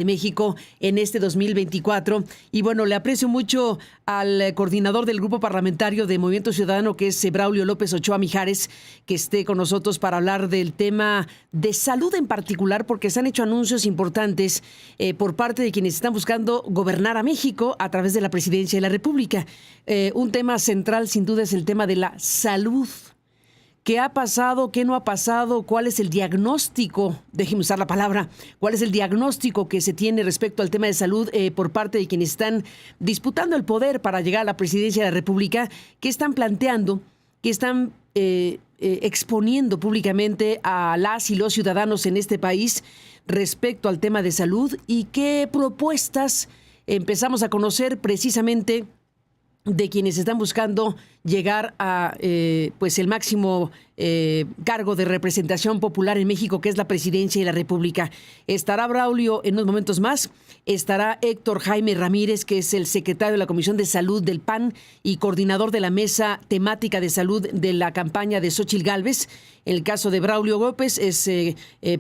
de México en este 2024. Y bueno, le aprecio mucho al coordinador del Grupo Parlamentario de Movimiento Ciudadano, que es Braulio López Ochoa Mijares, que esté con nosotros para hablar del tema de salud en particular, porque se han hecho anuncios importantes por parte de quienes están buscando gobernar a México a través de la Presidencia de la República. Un tema central, sin duda, es el tema de la salud. ¿Qué ha pasado? ¿Qué no ha pasado? ¿Cuál es el diagnóstico? Déjeme usar la palabra. ¿Cuál es el diagnóstico que se tiene respecto al tema de salud por parte de quienes están disputando el poder para llegar a la presidencia de la República? ¿Qué están planteando? ¿Qué están exponiendo públicamente a las y los ciudadanos en este país respecto al tema de salud? ¿Y qué propuestas empezamos a conocer precisamente de quienes están buscando llegar a pues el máximo cargo de representación popular en México, que es la Presidencia de la República? Estará Braulio en unos momentos más, estará Héctor Jaime Ramírez, que es el secretario de la Comisión de Salud del PAN y coordinador de la Mesa Temática de Salud de la campaña de Xóchitl Gálvez. En el caso de Braulio López es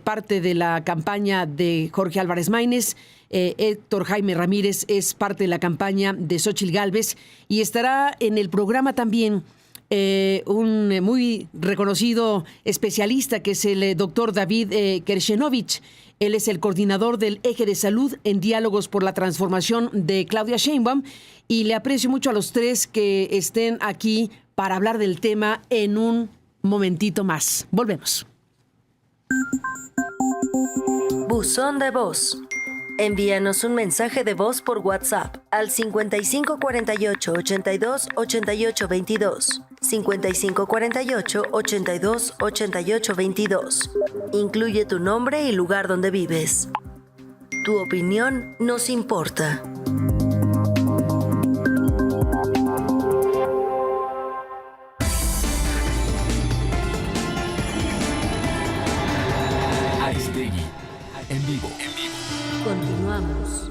parte de la campaña de Jorge Álvarez Maínez. Héctor Jaime Ramírez es parte de la campaña de Xóchitl Gálvez, y estará en el programa también un muy reconocido especialista, que es el doctor David Kershenovich. Él es el coordinador del Eje de Salud en Diálogos por la Transformación de Claudia Sheinbaum, y le aprecio mucho a los tres que estén aquí para hablar del tema en un momentito más. Volvemos. Buzón de voz. Envíanos un mensaje de voz por WhatsApp al 5548 82 88 22. 5548 82 88 22. Incluye tu nombre y lugar donde vives. Tu opinión nos importa. Aristegui, en vivo. Continuamos.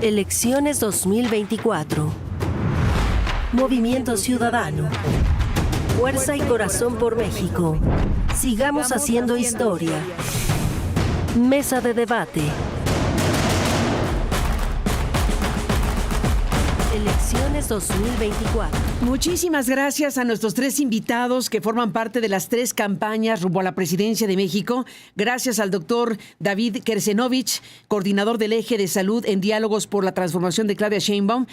Elecciones 2024. Movimiento Ciudadano. Fuerza y corazón por México. Sigamos haciendo historia. Mesa de debate. Elecciones 2024. Muchísimas gracias a nuestros tres invitados que forman parte de las tres campañas rumbo a la presidencia de México. Gracias al doctor David Kersenovich, coordinador del Eje de Salud en Diálogos por la Transformación de Claudia Sheinbaum.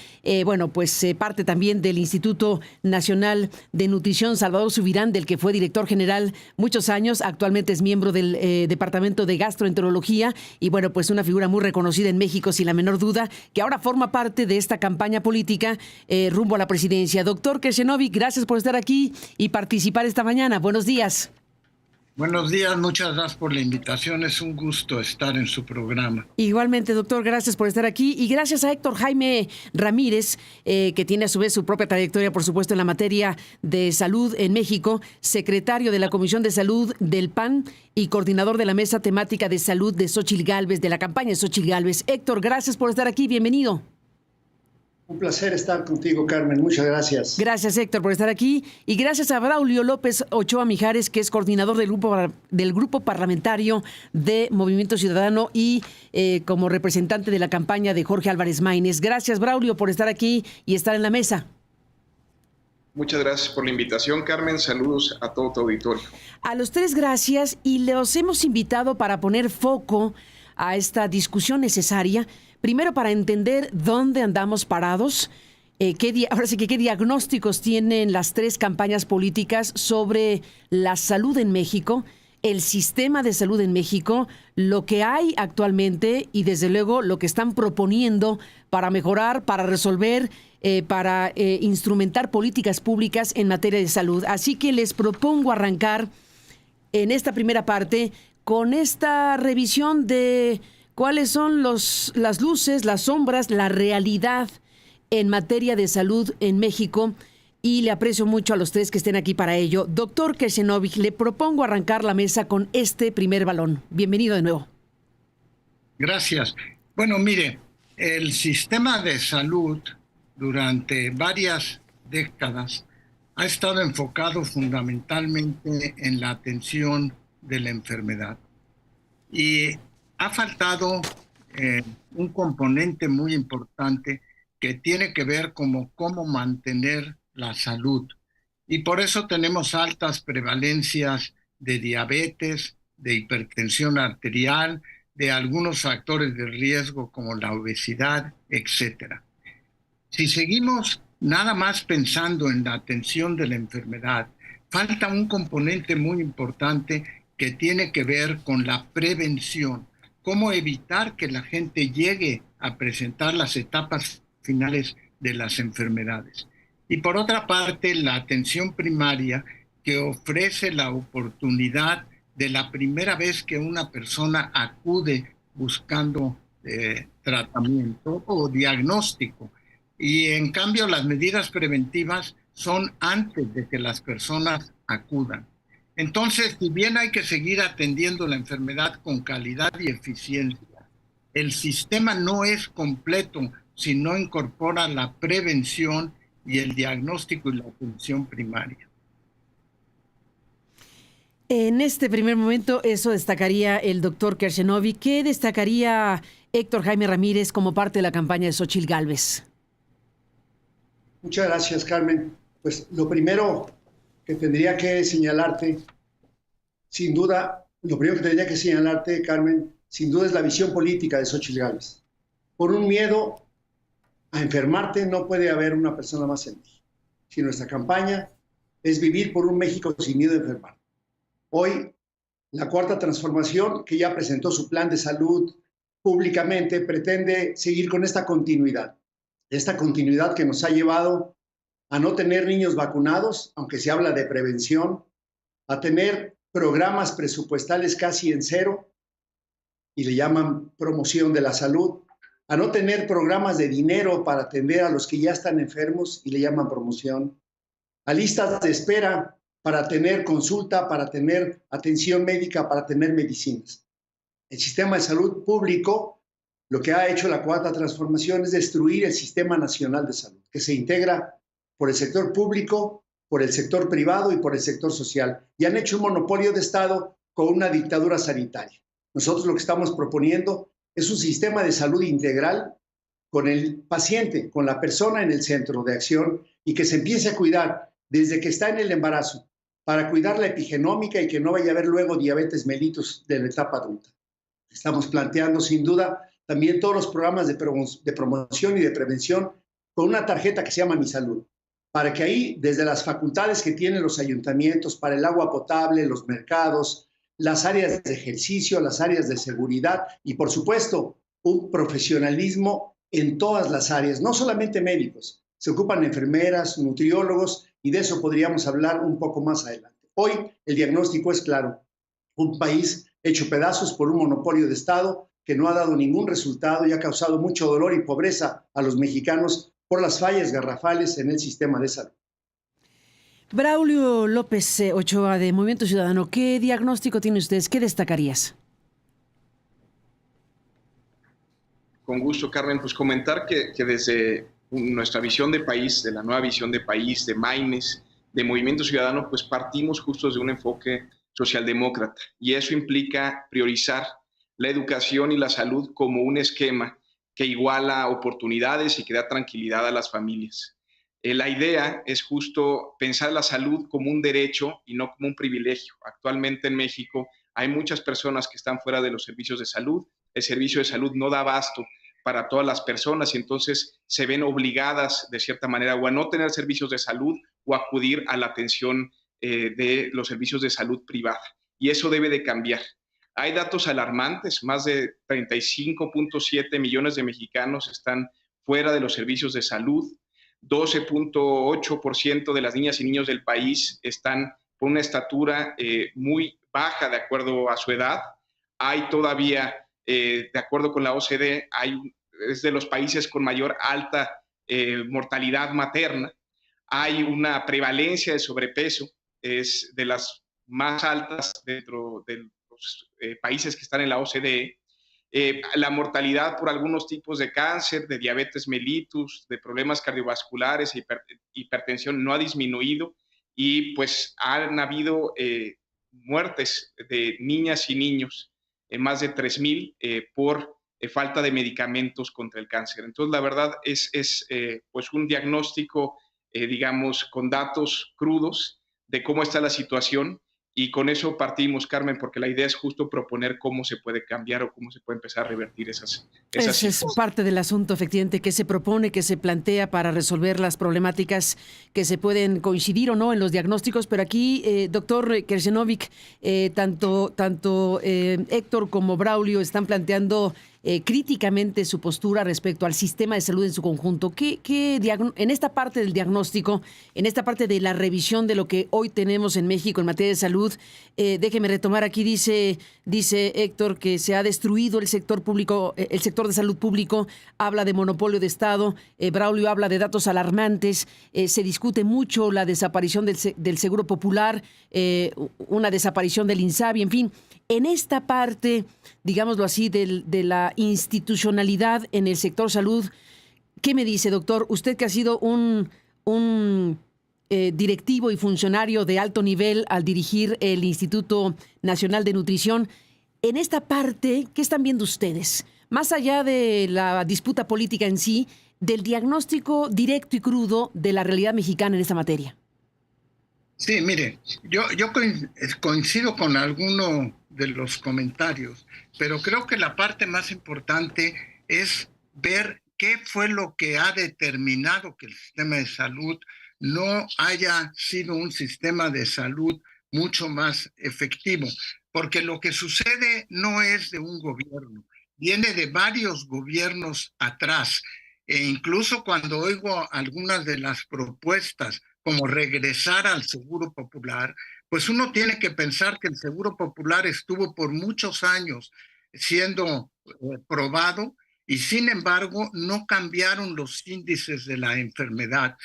Parte también del Instituto Nacional de Nutrición Salvador Subirán, del que fue director general muchos años. Actualmente es miembro del Departamento de Gastroenterología y una figura muy reconocida en México, sin la menor duda, que ahora forma parte de esta campaña política rumbo a la presidencia. Doctor Kersenovich, gracias por estar aquí y participar esta mañana. Buenos días. Buenos días, muchas gracias por la invitación. Es un gusto estar en su programa. Igualmente, doctor, gracias por estar aquí. Y gracias a Héctor Jaime Ramírez, que tiene a su vez su propia trayectoria, por supuesto, en la materia de salud en México, secretario de la Comisión de Salud del PAN y coordinador de la Mesa Temática de Salud de Xóchitl Gálvez, de la campaña de Xóchitl Gálvez. Héctor, gracias por estar aquí. Bienvenido. Un placer estar contigo, Carmen. Muchas gracias. Gracias, Héctor, por estar aquí. Y gracias a Braulio López Ochoa Mijares, que es coordinador del grupo parlamentario de Movimiento Ciudadano y como representante de la campaña de Jorge Álvarez Maínez. Gracias, Braulio, por estar aquí y estar en la mesa. Muchas gracias por la invitación, Carmen. Saludos a todo tu auditorio. A los tres, gracias. Y los hemos invitado para poner foco a esta discusión necesaria. Primero, para entender dónde andamos parados, qué diagnósticos tienen las tres campañas políticas sobre la salud en México, el sistema de salud en México, lo que hay actualmente y desde luego lo que están proponiendo para mejorar, para resolver, para instrumentar políticas públicas en materia de salud. Así que les propongo arrancar en esta primera parte con esta revisión de cuáles son las luces, las sombras, la realidad en materia de salud en México, y le aprecio mucho a los tres que estén aquí para ello. Doctor Kersenovich, le propongo arrancar la mesa con este primer balón. Bienvenido de nuevo. Gracias. Bueno, mire, el sistema de salud durante varias décadas ha estado enfocado fundamentalmente en la atención de la enfermedad. Y ha faltado un componente muy importante que tiene que ver con cómo mantener la salud. Y por eso tenemos altas prevalencias de diabetes, de hipertensión arterial, de algunos factores de riesgo como la obesidad, etc. Si seguimos nada más pensando en la atención de la enfermedad, falta un componente muy importante que tiene que ver con la prevención. Cómo evitar que la gente llegue a presentar las etapas finales de las enfermedades. Y por otra parte, la atención primaria, que ofrece la oportunidad de la primera vez que una persona acude buscando tratamiento o diagnóstico. Y en cambio, las medidas preventivas son antes de que las personas acudan. Entonces, si bien hay que seguir atendiendo la enfermedad con calidad y eficiencia, el sistema no es completo si no incorpora la prevención y el diagnóstico y la atención primaria. En este primer momento, eso destacaría el doctor Kersenovich. ¿Qué destacaría Héctor Jaime Ramírez como parte de la campaña de Xóchitl Gálvez? Muchas gracias, Carmen. Pues lo primero que tendría que señalarte, sin duda, Carmen, sin duda es la visión política de Xóchitl Gálvez. Por un miedo a enfermarte no puede haber una persona más en México. Si nuestra campaña es vivir por un México sin miedo a enfermar. Hoy, la Cuarta Transformación, que ya presentó su plan de salud públicamente, pretende seguir con esta continuidad que nos ha llevado a no tener niños vacunados, aunque se habla de prevención, a tener programas presupuestales casi en cero, y le llaman promoción de la salud, a no tener programas de dinero para atender a los que ya están enfermos, y le llaman promoción, a listas de espera para tener consulta, para tener atención médica, para tener medicinas. El sistema de salud público Lo que ha hecho la Cuarta Transformación es destruir el Sistema Nacional de Salud, que se integra por el sector público, por el sector privado y por el sector social. Y han hecho un monopolio de Estado con una dictadura sanitaria. Nosotros lo que estamos proponiendo es un sistema de salud integral con el paciente, con la persona en el centro de acción y que se empiece a cuidar desde que está en el embarazo para cuidar la epigenómica y que no vaya a haber luego diabetes mellitus de la etapa adulta. Estamos planteando sin duda también todos los programas de promoción y de prevención con una tarjeta que se llama Mi Salud, para que ahí, desde las facultades que tienen los ayuntamientos para el agua potable, los mercados, las áreas de ejercicio, las áreas de seguridad y, por supuesto, un profesionalismo en todas las áreas, no solamente médicos, se ocupan enfermeras, nutriólogos, y de eso podríamos hablar un poco más adelante. Hoy el diagnóstico es claro, un país hecho pedazos por un monopolio de Estado que no ha dado ningún resultado y ha causado mucho dolor y pobreza a los mexicanos por las fallas garrafales en el sistema de salud. Braulio López Ochoa, de Movimiento Ciudadano, ¿qué diagnóstico tiene usted? ¿Qué destacarías? Con gusto, Carmen. Pues comentar que desde nuestra visión de país, de la nueva visión de país, de Maines, de Movimiento Ciudadano, pues partimos justo de un enfoque socialdemócrata, y eso implica priorizar la educación y la salud como un esquema que iguala oportunidades y que da tranquilidad a las familias. La idea es justo pensar la salud como un derecho y no como un privilegio. Actualmente en México hay muchas personas que están fuera de los servicios de salud. El servicio de salud no da abasto para todas las personas y entonces se ven obligadas de cierta manera o a no tener servicios de salud o a acudir a la atención de los servicios de salud privada. Y eso debe de cambiar. Hay datos alarmantes, más de 35.7 millones de mexicanos están fuera de los servicios de salud, 12.8% de las niñas y niños del país están con una estatura muy baja de acuerdo a su edad. Hay todavía, de acuerdo con la OCDE, es de los países con mayor alta mortalidad materna. Hay una prevalencia de sobrepeso, es de las más altas dentro de los países que están en la OCDE. La mortalidad por algunos tipos de cáncer, de diabetes mellitus, de problemas cardiovasculares, hipertensión no ha disminuido y pues han habido muertes de niñas y niños, más de 3,000 por falta de medicamentos contra el cáncer. Entonces la verdad es pues un diagnóstico, digamos, con datos crudos de cómo está la situación. Y con eso partimos, Carmen, porque la idea es justo proponer cómo se puede cambiar o cómo se puede empezar a revertir esas Ese es parte del asunto, efectivamente, que se propone, que se plantea para resolver las problemáticas que se pueden coincidir o no en los diagnósticos. Pero aquí, doctor Kersenovic, tanto Héctor como Braulio están planteando críticamente su postura respecto al sistema de salud en su conjunto. En esta parte del diagnóstico, en esta parte de la revisión de lo que hoy tenemos en México en materia de salud, déjeme retomar aquí, dice Héctor que se ha destruido el sector público, el sector de salud público, habla de monopolio de Estado, Braulio habla de datos alarmantes, se discute mucho la desaparición del Seguro Popular, una desaparición del INSABI, en fin. En esta parte, digámoslo así, de la institucionalidad en el sector salud, ¿qué me dice, doctor? Usted que ha sido un directivo y funcionario de alto nivel al dirigir el Instituto Nacional de Nutrición, en esta parte, ¿qué están viendo ustedes? Más allá de la disputa política en sí, del diagnóstico directo y crudo de la realidad mexicana en esta materia. Sí, mire, yo coincido con alguno de los comentarios, pero creo que la parte más importante es ver qué fue lo que ha determinado que el sistema de salud no haya sido un sistema de salud mucho más efectivo, porque lo que sucede no es de un gobierno, viene de varios gobiernos atrás, e incluso cuando oigo algunas de las propuestas como regresar al Seguro Popular, pues uno tiene que pensar que el Seguro Popular estuvo por muchos años siendo probado y sin embargo no cambiaron los índices de la enfermedad.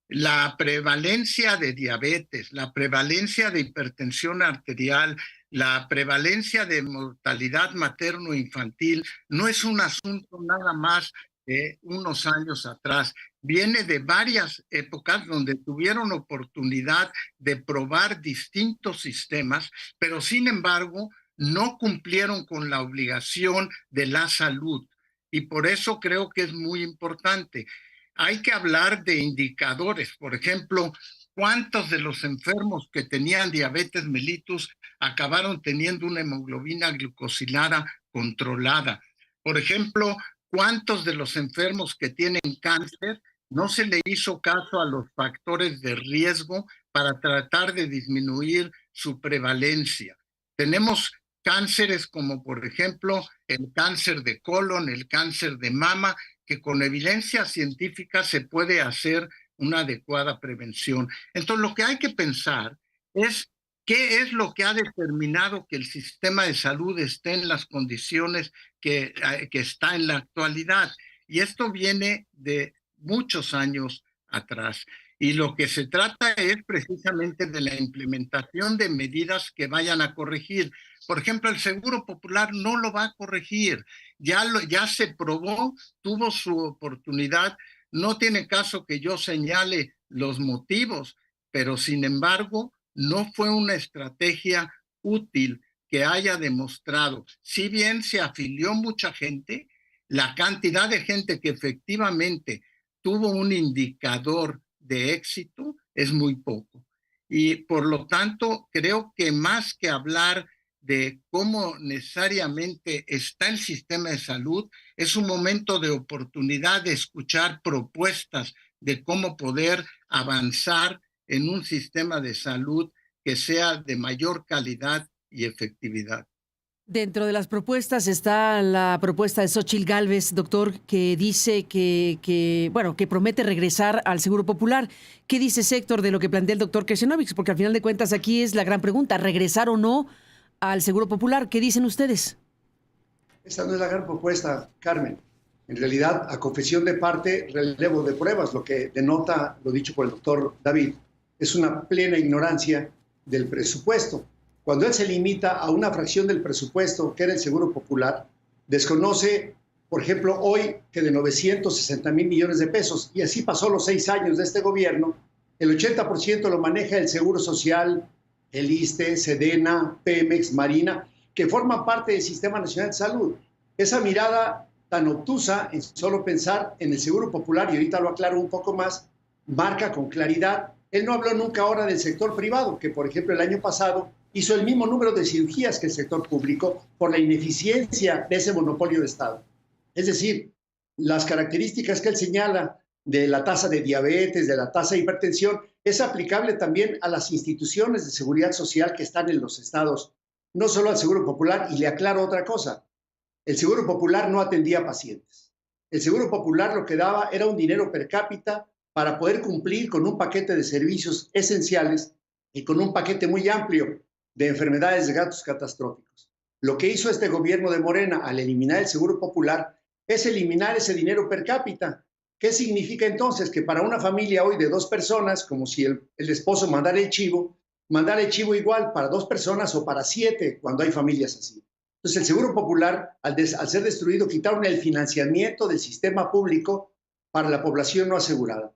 La prevalencia de diabetes, la prevalencia de hipertensión arterial, la prevalencia de mortalidad materno-infantil no es un asunto nada más de unos años atrás. Viene de varias épocas donde tuvieron oportunidad de probar distintos sistemas, pero sin embargo no cumplieron con la obligación de la salud. Y por eso creo que es muy importante. Hay que hablar de indicadores. Por ejemplo, ¿cuántos de los enfermos que tenían diabetes mellitus acabaron teniendo una hemoglobina glucosilada controlada? Por ejemplo, ¿cuántos de los enfermos que tienen cáncer no se le hizo caso a los factores de riesgo para tratar de disminuir su prevalencia? Tenemos cánceres como, por ejemplo, el cáncer de colon, el cáncer de mama, que con evidencia científica se puede hacer una adecuada prevención. Entonces, lo que hay que pensar es qué es lo que ha determinado que el sistema de salud esté en las condiciones que está en la actualidad. Y esto viene de muchos años atrás. Y lo que se trata es precisamente de la implementación de medidas que vayan a corregir. Por ejemplo, el Seguro Popular no lo va a corregir. Ya se probó, tuvo su oportunidad. No tiene caso que yo señale los motivos, pero sin embargo, no fue una estrategia útil que haya demostrado. Si bien se afilió mucha gente, la cantidad de gente que efectivamente tuvo un indicador de éxito es muy poco. Y por lo tanto, creo que más que hablar de cómo necesariamente está el sistema de salud, es un momento de oportunidad de escuchar propuestas de cómo poder avanzar en un sistema de salud que sea de mayor calidad y efectividad. Dentro de las propuestas está la propuesta de Xóchitl Gálvez, doctor, que dice que promete regresar al Seguro Popular. ¿Qué dice Héctor de lo que plantea el doctor Kreshinovic? Porque al final de cuentas aquí es la gran pregunta, ¿regresar o no al Seguro Popular? ¿Qué dicen ustedes? Esa no es la gran propuesta, Carmen. En realidad, a confesión de parte, relevo de pruebas, lo que denota, lo dicho por el doctor David, es una plena ignorancia del presupuesto. Cuando él se limita a una fracción del presupuesto, que era el Seguro Popular, desconoce, por ejemplo, hoy que de 960,000 millones de pesos, y así pasó los 6 años de este gobierno, el 80% lo maneja el Seguro Social, el ISSSTE, Sedena, Pemex, Marina, que forman parte del Sistema Nacional de Salud. Esa mirada tan obtusa en solo pensar en el Seguro Popular, y ahorita lo aclaro un poco más, marca con claridad. Él no habló nunca ahora del sector privado, que por ejemplo el año pasado hizo el mismo número de cirugías que el sector público por la ineficiencia de ese monopolio de Estado. Es decir, las características que él señala de la tasa de diabetes, de la tasa de hipertensión, es aplicable también a las instituciones de seguridad social que están en los estados, no solo al Seguro Popular. Y le aclaro otra cosa, el Seguro Popular no atendía pacientes. El Seguro Popular lo que daba era un dinero per cápita para poder cumplir con un paquete de servicios esenciales y con un paquete muy amplio de enfermedades de gastos catastróficos. Lo que hizo este gobierno de Morena al eliminar el Seguro Popular es eliminar ese dinero per cápita. ¿Qué significa entonces? Que para una familia hoy de 2 personas, como si el esposo mandara el chivo igual para 2 personas o para 7 cuando hay familias así. Entonces el Seguro Popular, al ser destruido, quitaron el financiamiento del sistema público para la población no asegurada.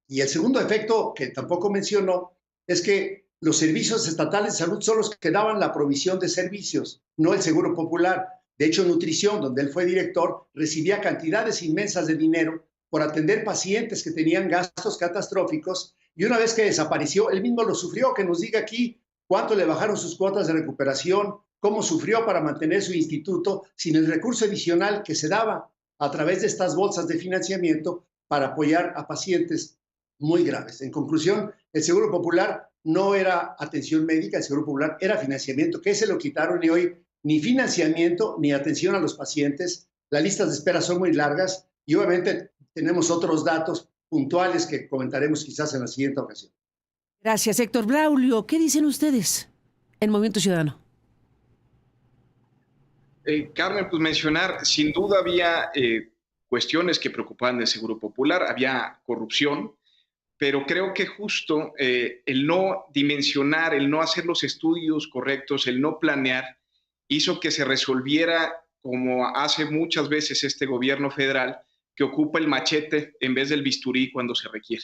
Y el segundo efecto, que tampoco mencionó, es que los servicios estatales de salud son los que daban la provisión de servicios, no el Seguro Popular. De hecho, nutrición, donde él fue director, recibía cantidades inmensas de dinero por atender pacientes que tenían gastos catastróficos, y una vez que desapareció, él mismo lo sufrió. Que nos diga aquí cuánto le bajaron sus cuotas de recuperación, cómo sufrió para mantener su instituto sin el recurso adicional que se daba a través de estas bolsas de financiamiento para apoyar a pacientes muy graves. En conclusión, el Seguro Popular no era atención médica, el Seguro Popular era financiamiento, que se lo quitaron, y hoy ni financiamiento ni atención a los pacientes. Las listas de espera son muy largas y obviamente tenemos otros datos puntuales que comentaremos quizás en la siguiente ocasión. Gracias, Héctor. Braulio, ¿qué dicen ustedes en Movimiento Ciudadano? Carmen, pues mencionar, sin duda había cuestiones que preocupaban del Seguro Popular, había corrupción, pero creo que justo el no dimensionar, el no hacer los estudios correctos, el no planear, hizo que se resolviera como hace muchas veces este gobierno federal, que ocupa el machete en vez del bisturí cuando se requiere,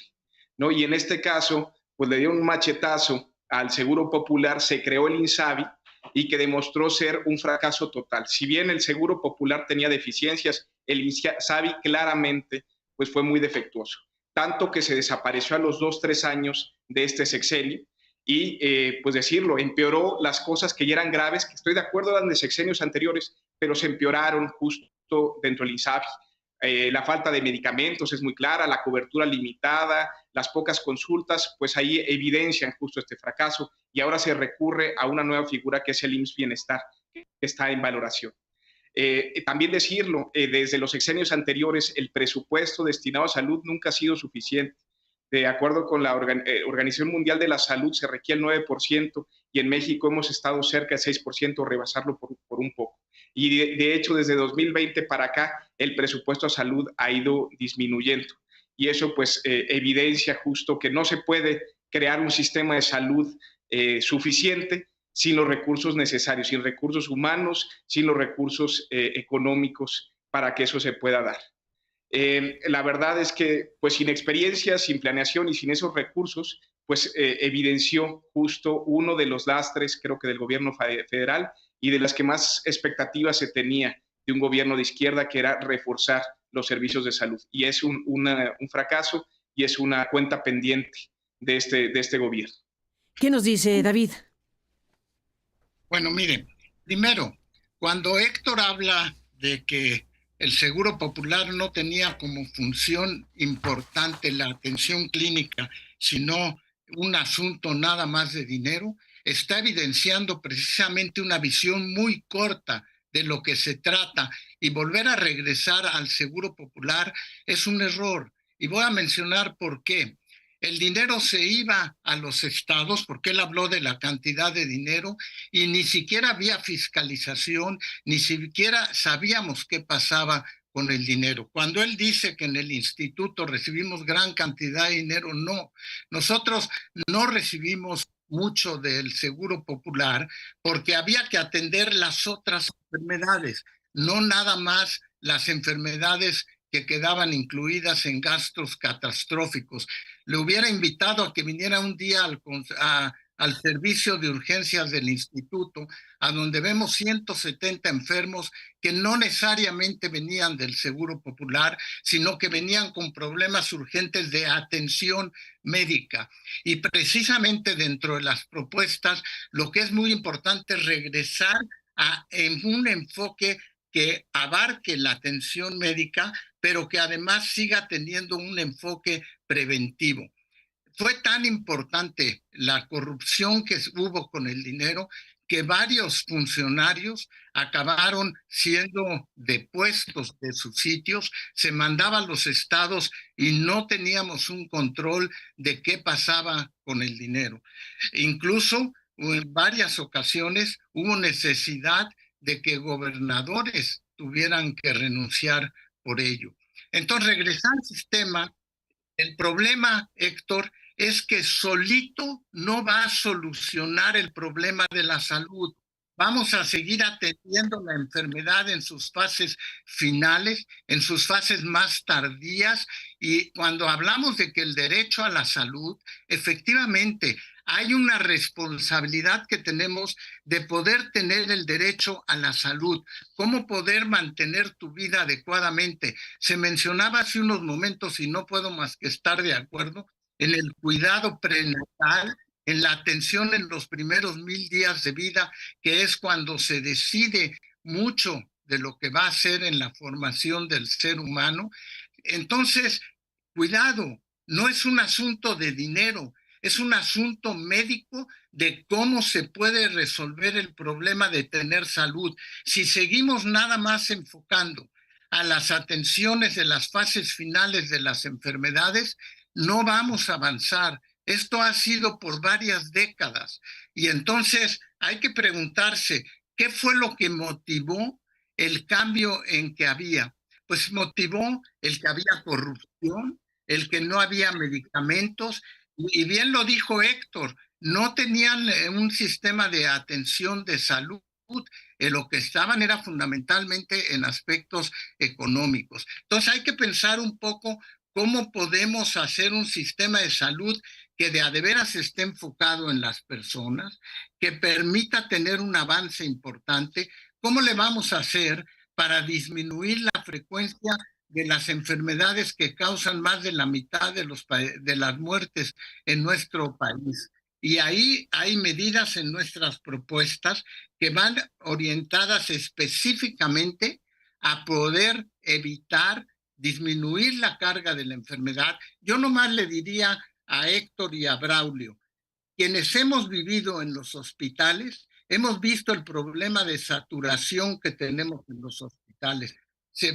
¿no? Y en este caso, pues le dieron un machetazo al Seguro Popular, se creó el INSABI y que demostró ser un fracaso total. Si bien el Seguro Popular tenía deficiencias, el INSABI claramente pues fue muy defectuoso, tanto que se desapareció a los 2-3 años de este sexenio y pues decirlo, empeoró las cosas que ya eran graves, que estoy de acuerdo eran de sexenios anteriores, pero se empeoraron justo dentro del INSABI. La falta de medicamentos es muy clara, la cobertura limitada, las pocas consultas, pues ahí evidencian justo este fracaso y ahora se recurre a una nueva figura que es el IMSS Bienestar, que está en valoración. También decirlo, desde los sexenios anteriores el presupuesto destinado a salud nunca ha sido suficiente. De acuerdo con la Organización Mundial de la Salud se requiere el 9% y en México hemos estado cerca del 6%, rebasarlo por un poco. Y de hecho desde 2020 para acá el presupuesto a salud ha ido disminuyendo y eso pues evidencia justo que no se puede crear un sistema de salud suficiente sin los recursos necesarios, sin recursos humanos, sin los recursos económicos para que eso se pueda dar. La verdad es que pues sin experiencia, sin planeación y sin esos recursos, pues evidenció justo uno de los lastres, creo que del gobierno federal y de las que más expectativas se tenía de un gobierno de izquierda, que era reforzar los servicios de salud. Y es un fracaso y es una cuenta pendiente de este gobierno. ¿Qué nos dice David? Bueno, mire, primero, cuando Héctor habla de que el Seguro Popular no tenía como función importante la atención clínica, sino un asunto nada más de dinero, está evidenciando precisamente una visión muy corta de lo que se trata, y volver a regresar al Seguro Popular es un error. Y voy a mencionar por qué. El dinero se iba a los estados, porque él habló de la cantidad de dinero, y ni siquiera había fiscalización, ni siquiera sabíamos qué pasaba con el dinero. Cuando él dice que en el instituto recibimos gran cantidad de dinero, no. Nosotros no recibimos mucho del Seguro Popular porque había que atender las otras enfermedades, no nada más las enfermedades que quedaban incluidas en gastos catastróficos. Le hubiera invitado a que viniera un día al servicio de urgencias del instituto, a donde vemos 170 enfermos que no necesariamente venían del Seguro Popular, sino que venían con problemas urgentes de atención médica. Y precisamente dentro de las propuestas, lo que es muy importante es regresar en un enfoque que abarque la atención médica, pero que además siga teniendo un enfoque preventivo. Fue tan importante la corrupción que hubo con el dinero que varios funcionarios acabaron siendo depuestos de sus sitios, se mandaba a los estados y no teníamos un control de qué pasaba con el dinero. Incluso en varias ocasiones hubo necesidad de que gobernadores tuvieran que renunciar por ello. Entonces, regresar al sistema, el problema, Héctor, es que solito no va a solucionar el problema de la salud. Vamos a seguir atendiendo la enfermedad en sus fases finales, en sus fases más tardías, y cuando hablamos de que el derecho a la salud, efectivamente, hay una responsabilidad que tenemos de poder tener el derecho a la salud, cómo poder mantener tu vida adecuadamente. Se mencionaba hace unos momentos, y no puedo más que estar de acuerdo, en el cuidado prenatal, en la atención en los primeros 1000 días de vida, que es cuando se decide mucho de lo que va a ser en la formación del ser humano. Entonces, cuidado, no es un asunto de dinero, es un asunto médico de cómo se puede resolver el problema de tener salud. Si seguimos nada más enfocando a las atenciones de las fases finales de las enfermedades, no vamos a avanzar. Esto ha sido por varias décadas. Y entonces hay que preguntarse, ¿qué fue lo que motivó el cambio en que había? Pues motivó el que había corrupción, el que no había medicamentos, y bien lo dijo Héctor, no tenían un sistema de atención de salud. Lo que estaban era fundamentalmente en aspectos económicos. Entonces hay que pensar un poco cómo podemos hacer un sistema de salud que de a de veras esté enfocado en las personas, que permita tener un avance importante. ¿Cómo le vamos a hacer para disminuir la frecuencia de las enfermedades que causan más de la mitad de las muertes en nuestro país? Y ahí hay medidas en nuestras propuestas que van orientadas específicamente a poder evitar, disminuir la carga de la enfermedad. Yo nomás le diría a Héctor y a Braulio, quienes hemos vivido en los hospitales, hemos visto el problema de saturación que tenemos en los hospitales.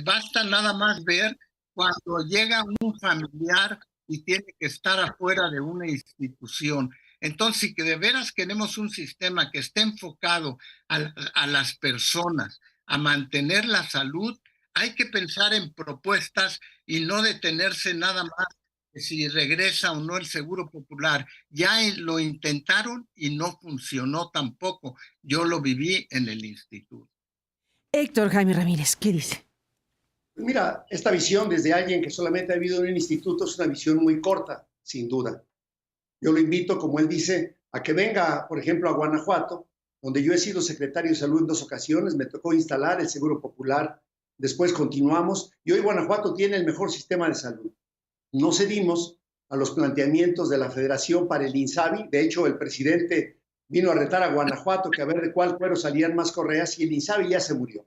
Basta nada más ver cuando llega un familiar y tiene que estar afuera de una institución. Entonces, si que de veras queremos un sistema que esté enfocado a las personas, a mantener la salud, hay que pensar en propuestas y no detenerse nada más si regresa o no el Seguro Popular. Ya lo intentaron y no funcionó tampoco. Yo lo viví en el instituto. Héctor Jaime Ramírez, ¿qué dice? Mira, esta visión desde alguien que solamente ha vivido en un instituto es una visión muy corta, sin duda. Yo lo invito, como él dice, a que venga, por ejemplo, a Guanajuato, donde yo he sido secretario de Salud en 2 ocasiones, me tocó instalar el Seguro Popular, después continuamos, y hoy Guanajuato tiene el mejor sistema de salud. No cedimos a los planteamientos de la Federación para el INSABI. De hecho, el presidente vino a retar a Guanajuato que a ver de cuál cuero salían más correas, y el INSABI ya se murió.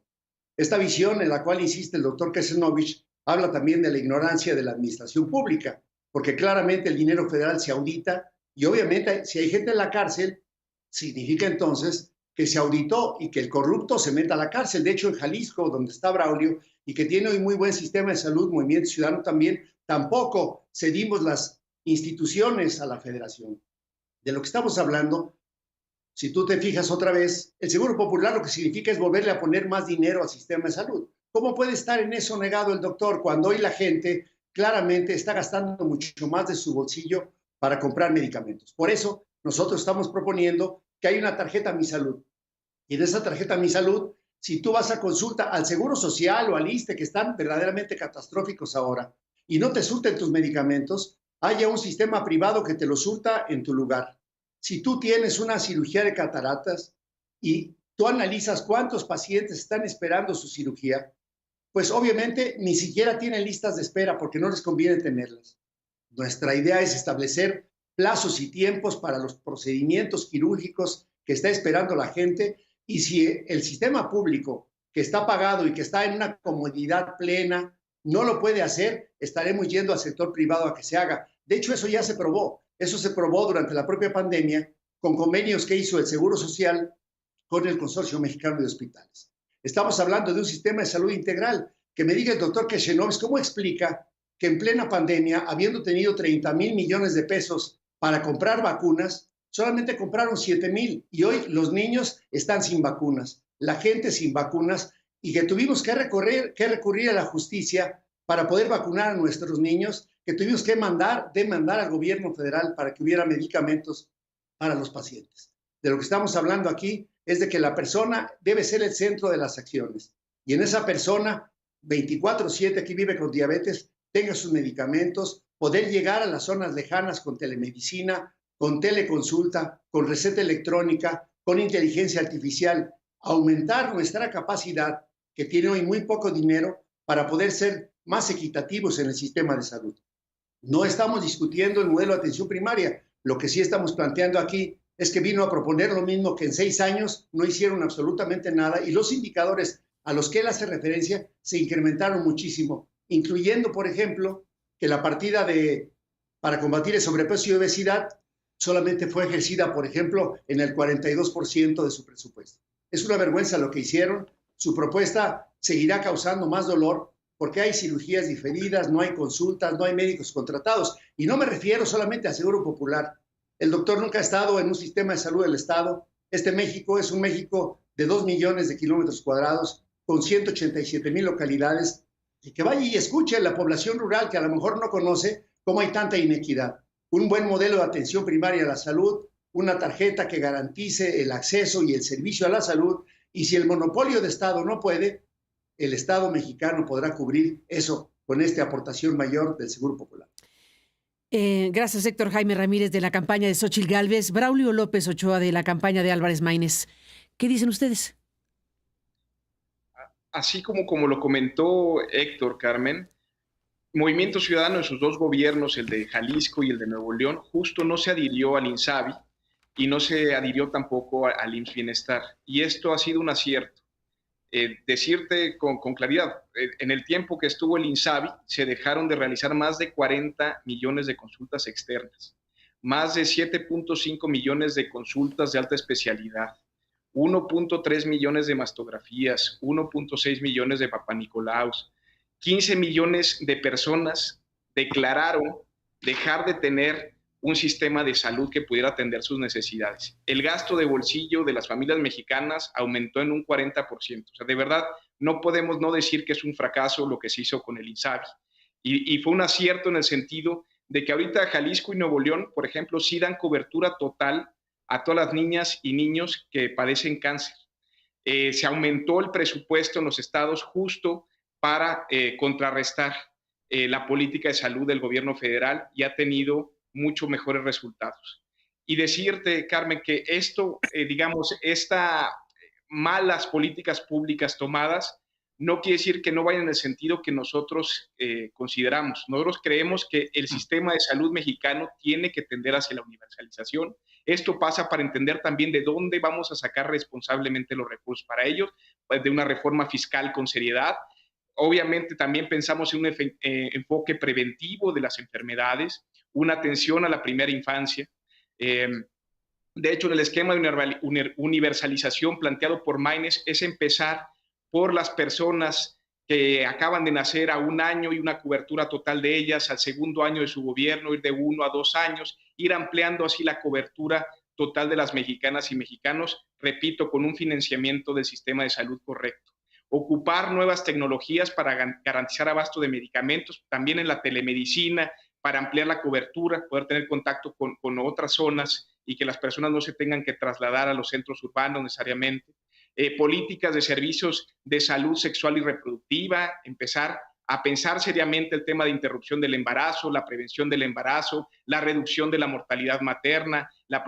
Esta visión en la cual insiste el doctor Kesenovich habla también de la ignorancia de la administración pública, porque claramente el dinero federal se audita y obviamente si hay gente en la cárcel, significa entonces que se auditó y que el corrupto se meta a la cárcel. De hecho, en Jalisco, donde está Braulio, y que tiene hoy muy buen sistema de salud, Movimiento Ciudadano también, tampoco cedimos las instituciones a la federación. De lo que estamos hablando, si tú te fijas otra vez, el Seguro Popular lo que significa es volverle a poner más dinero al sistema de salud. ¿Cómo puede estar en eso negado el doctor cuando hoy la gente claramente está gastando mucho más de su bolsillo para comprar medicamentos? Por eso nosotros estamos proponiendo que hay una tarjeta Mi Salud. Y en esa tarjeta Mi Salud, si tú vas a consulta al Seguro Social o al ISSSTE, que están verdaderamente catastróficos ahora, y no te surten tus medicamentos, haya un sistema privado que te lo surta en tu lugar. Si tú tienes una cirugía de cataratas y tú analizas cuántos pacientes están esperando su cirugía, pues obviamente ni siquiera tienen listas de espera porque no les conviene tenerlas. Nuestra idea es establecer plazos y tiempos para los procedimientos quirúrgicos que está esperando la gente, y si el sistema público que está pagado y que está en una comodidad plena no lo puede hacer, estaremos yendo al sector privado a que se haga. De hecho, eso ya se probó. Eso se probó durante la propia pandemia con convenios que hizo el Seguro Social con el Consorcio Mexicano de Hospitales. Estamos hablando de un sistema de salud integral. Que me diga el doctor Kesenovich, ¿cómo explica que en plena pandemia, habiendo tenido 30,000 millones de pesos para comprar vacunas, solamente compraron 7,000 y hoy los niños están sin vacunas, la gente sin vacunas, y que tuvimos que recurrir a la justicia para poder vacunar a nuestros niños, que tuvimos que demandar al gobierno federal para que hubiera medicamentos para los pacientes? De lo que estamos hablando aquí es de que la persona debe ser el centro de las acciones, y en esa persona 24/7 que vive con diabetes tenga sus medicamentos, poder llegar a las zonas lejanas con telemedicina, con teleconsulta, con receta electrónica, con inteligencia artificial, aumentar nuestra capacidad, que tiene hoy muy poco dinero, para poder ser más equitativos en el sistema de salud. No estamos discutiendo el modelo de atención primaria. Lo que sí estamos planteando aquí es que vino a proponer lo mismo que en 6 años no hicieron absolutamente nada, y los indicadores a los que él hace referencia se incrementaron muchísimo, incluyendo, por ejemplo, que la partida para combatir el sobrepeso y obesidad solamente fue ejercida, por ejemplo, en el 42% de su presupuesto. Es una vergüenza lo que hicieron. Su propuesta seguirá causando más dolor porque hay cirugías diferidas, no hay consultas, no hay médicos contratados. Y no me refiero solamente al Seguro Popular. El doctor nunca ha estado en un sistema de salud del Estado. Este México es un México de 2 millones de kilómetros cuadrados, con 187,000 localidades, y que vaya y escuche a la población rural que a lo mejor no conoce ¿Cómo hay tanta inequidad? Un buen modelo de atención primaria a la salud, una tarjeta que garantice el acceso y el servicio a la salud, y si el monopolio de Estado no puede, el Estado mexicano podrá cubrir eso con esta aportación mayor del Seguro Popular. Gracias, Héctor Jaime Ramírez, de la campaña de Xóchitl Gálvez, Braulio López Ochoa, de la campaña de Álvarez Maínez. ¿Qué dicen ustedes? Así como lo comentó Héctor, Carmen, Movimiento Ciudadano en sus dos gobiernos, el de Jalisco y el de Nuevo León, justo no se adhirió al INSABI y no se adhirió tampoco al IMSS Bienestar. Y esto ha sido un acierto. Decirte con claridad, en el tiempo que estuvo el INSABI, se dejaron de realizar más de 40 millones de consultas externas, más de 7.5 millones de consultas de alta especialidad, 1.3 millones de mastografías, 1.6 millones de papanicolaos, 15 millones de personas declararon dejar de tener un sistema de salud que pudiera atender sus necesidades. El gasto de bolsillo de las familias mexicanas aumentó en un 40%. O sea, de verdad, no podemos no decir que es un fracaso lo que se hizo con el INSABI. Y fue un acierto en el sentido de que ahorita Jalisco y Nuevo León, por ejemplo, sí dan cobertura total a todas las niñas y niños que padecen cáncer. Se aumentó el presupuesto en los estados justo para contrarrestar la política de salud del gobierno federal y ha tenido mucho mejores resultados. Y decirte, Carmen, que esto, estas malas políticas públicas tomadas, no quiere decir que no vayan en el sentido que nosotros consideramos. Nosotros creemos que el sistema de salud mexicano tiene que tender hacia la universalización. Esto pasa para entender también de dónde vamos a sacar responsablemente los recursos para ellos, pues de una reforma fiscal con seriedad. Obviamente también pensamos en un enfoque preventivo de las enfermedades, una atención a la primera infancia. De hecho, en el esquema de universalización planteado por Maínez es empezar por las personas que acaban de nacer a 1 año y una cobertura total de ellas, al segundo año de su gobierno, ir de 1 a 2 años, ir ampliando así la cobertura total de las mexicanas y mexicanos, repito, con un financiamiento del sistema de salud correcto. Ocupar nuevas tecnologías para garantizar abasto de medicamentos, también en la telemedicina, para ampliar la cobertura, poder tener contacto con otras zonas y que las personas no se tengan que trasladar a los centros urbanos necesariamente. Políticas de servicios de salud sexual y reproductiva, empezar a pensar seriamente el tema de interrupción del embarazo, la prevención del embarazo, la reducción de la mortalidad materna, la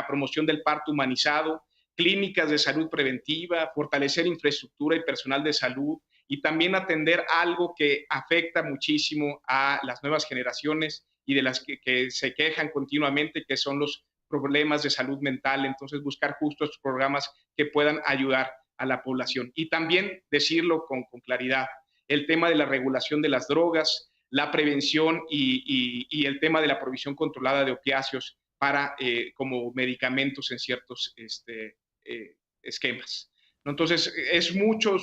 promoción del parto humanizado, clínicas de salud preventiva, fortalecer infraestructura y personal de salud, y también atender algo que afecta muchísimo a las nuevas generaciones y de las que se quejan continuamente, que son los problemas de salud mental. Entonces, buscar justo estos programas que puedan ayudar a la población. Y también decirlo con claridad, el tema de la regulación de las drogas, la prevención y el tema de la provisión controlada de opiáceos para como medicamentos en ciertos esquemas. Entonces,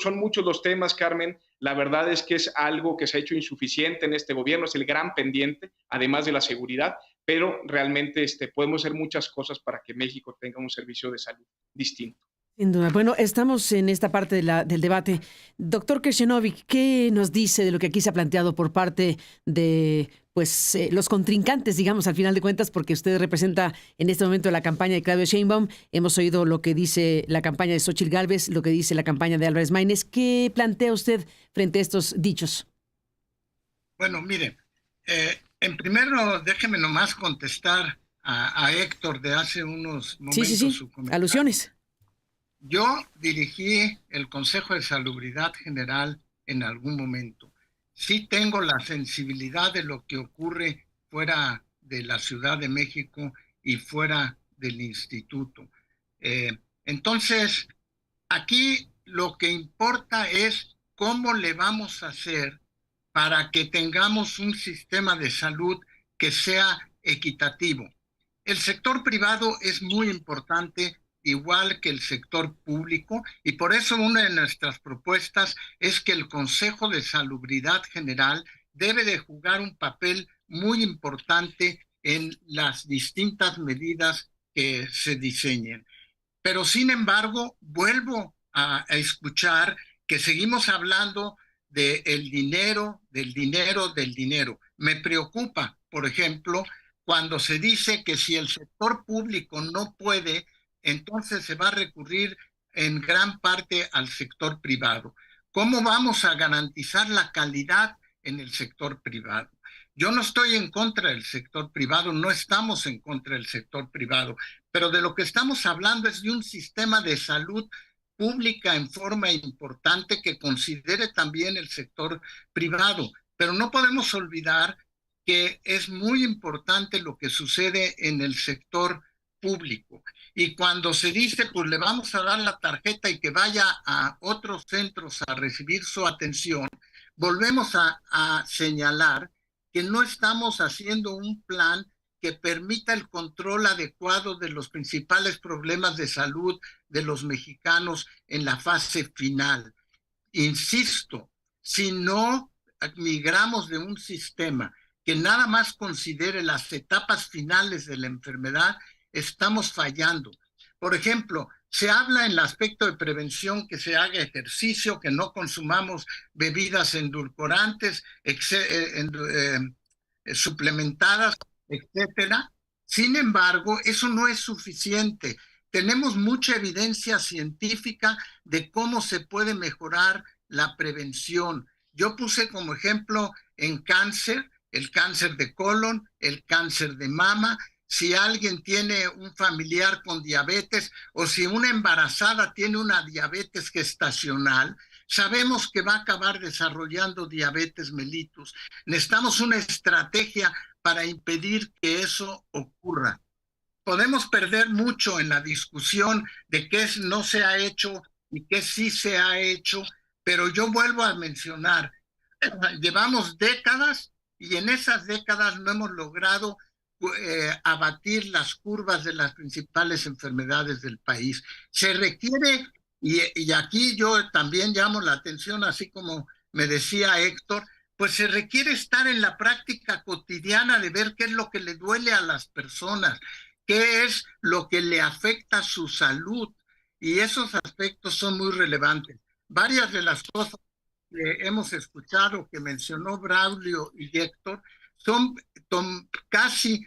son muchos los temas, Carmen. La verdad es que es algo que se ha hecho insuficiente en este gobierno, es el gran pendiente, además de la seguridad, pero realmente podemos hacer muchas cosas para que México tenga un servicio de salud distinto. Sin duda. Bueno, estamos en esta parte del debate. Doctor Kreshenovic, ¿qué nos dice de lo que aquí se ha planteado por parte de los contrincantes, digamos, al final de cuentas, porque usted representa en este momento la campaña de Claudia Sheinbaum? Hemos oído lo que dice la campaña de Xóchitl Gálvez, lo que dice la campaña de Álvarez Maínez. ¿Qué plantea usted frente a estos dichos? Bueno, mire, en primero déjeme nomás contestar a Héctor de hace unos momentos. Sí. Alusiones. Yo dirigí el Consejo de Salubridad General en algún momento. Sí tengo la sensibilidad de lo que ocurre fuera de la Ciudad de México y fuera del instituto. Entonces, aquí lo que importa es cómo le vamos a hacer para que tengamos un sistema de salud que sea equitativo. El sector privado es muy importante, igual que el sector público, y por eso una de nuestras propuestas es que el Consejo de Salubridad General debe de jugar un papel muy importante en las distintas medidas que se diseñen. Pero sin embargo, vuelvo a escuchar que seguimos hablando del dinero, del dinero, del dinero. Me preocupa, por ejemplo, cuando se dice que si el sector público no puede, entonces se va a recurrir en gran parte al sector privado. ¿Cómo vamos a garantizar la calidad en el sector privado? Yo no estoy en contra del sector privado, no estamos en contra del sector privado, pero de lo que estamos hablando es de un sistema de salud pública en forma importante que considere también el sector privado. Pero no podemos olvidar que es muy importante lo que sucede en el sector público. Y cuando se dice, pues le vamos a dar la tarjeta y que vaya a otros centros a recibir su atención, volvemos a señalar que no estamos haciendo un plan que permita el control adecuado de los principales problemas de salud de los mexicanos en la fase final. Insisto, si no migramos de un sistema que nada más considere las etapas finales de la enfermedad, estamos fallando. Por ejemplo, se habla en el aspecto de prevención que se haga ejercicio, que no consumamos bebidas endulcorantes, suplementadas, etcétera. Sin embargo, eso no es suficiente. Tenemos mucha evidencia científica de cómo se puede mejorar la prevención. Yo puse como ejemplo en cáncer, el cáncer de colon, el cáncer de mama. Si alguien tiene un familiar con diabetes o si una embarazada tiene una diabetes gestacional, sabemos que va a acabar desarrollando diabetes mellitus. Necesitamos una estrategia para impedir que eso ocurra. Podemos perder mucho en la discusión de qué no se ha hecho y qué sí se ha hecho, pero yo vuelvo a mencionar, llevamos décadas y en esas décadas no hemos logrado abatir las curvas de las principales enfermedades del país. Se requiere, y aquí yo también llamo la atención, así como me decía Héctor, pues se requiere estar en la práctica cotidiana de ver qué es lo que le duele a las personas, qué es lo que le afecta a su salud, y esos aspectos son muy relevantes. Varias de las cosas que hemos escuchado, que mencionó Braulio y Héctor, son casi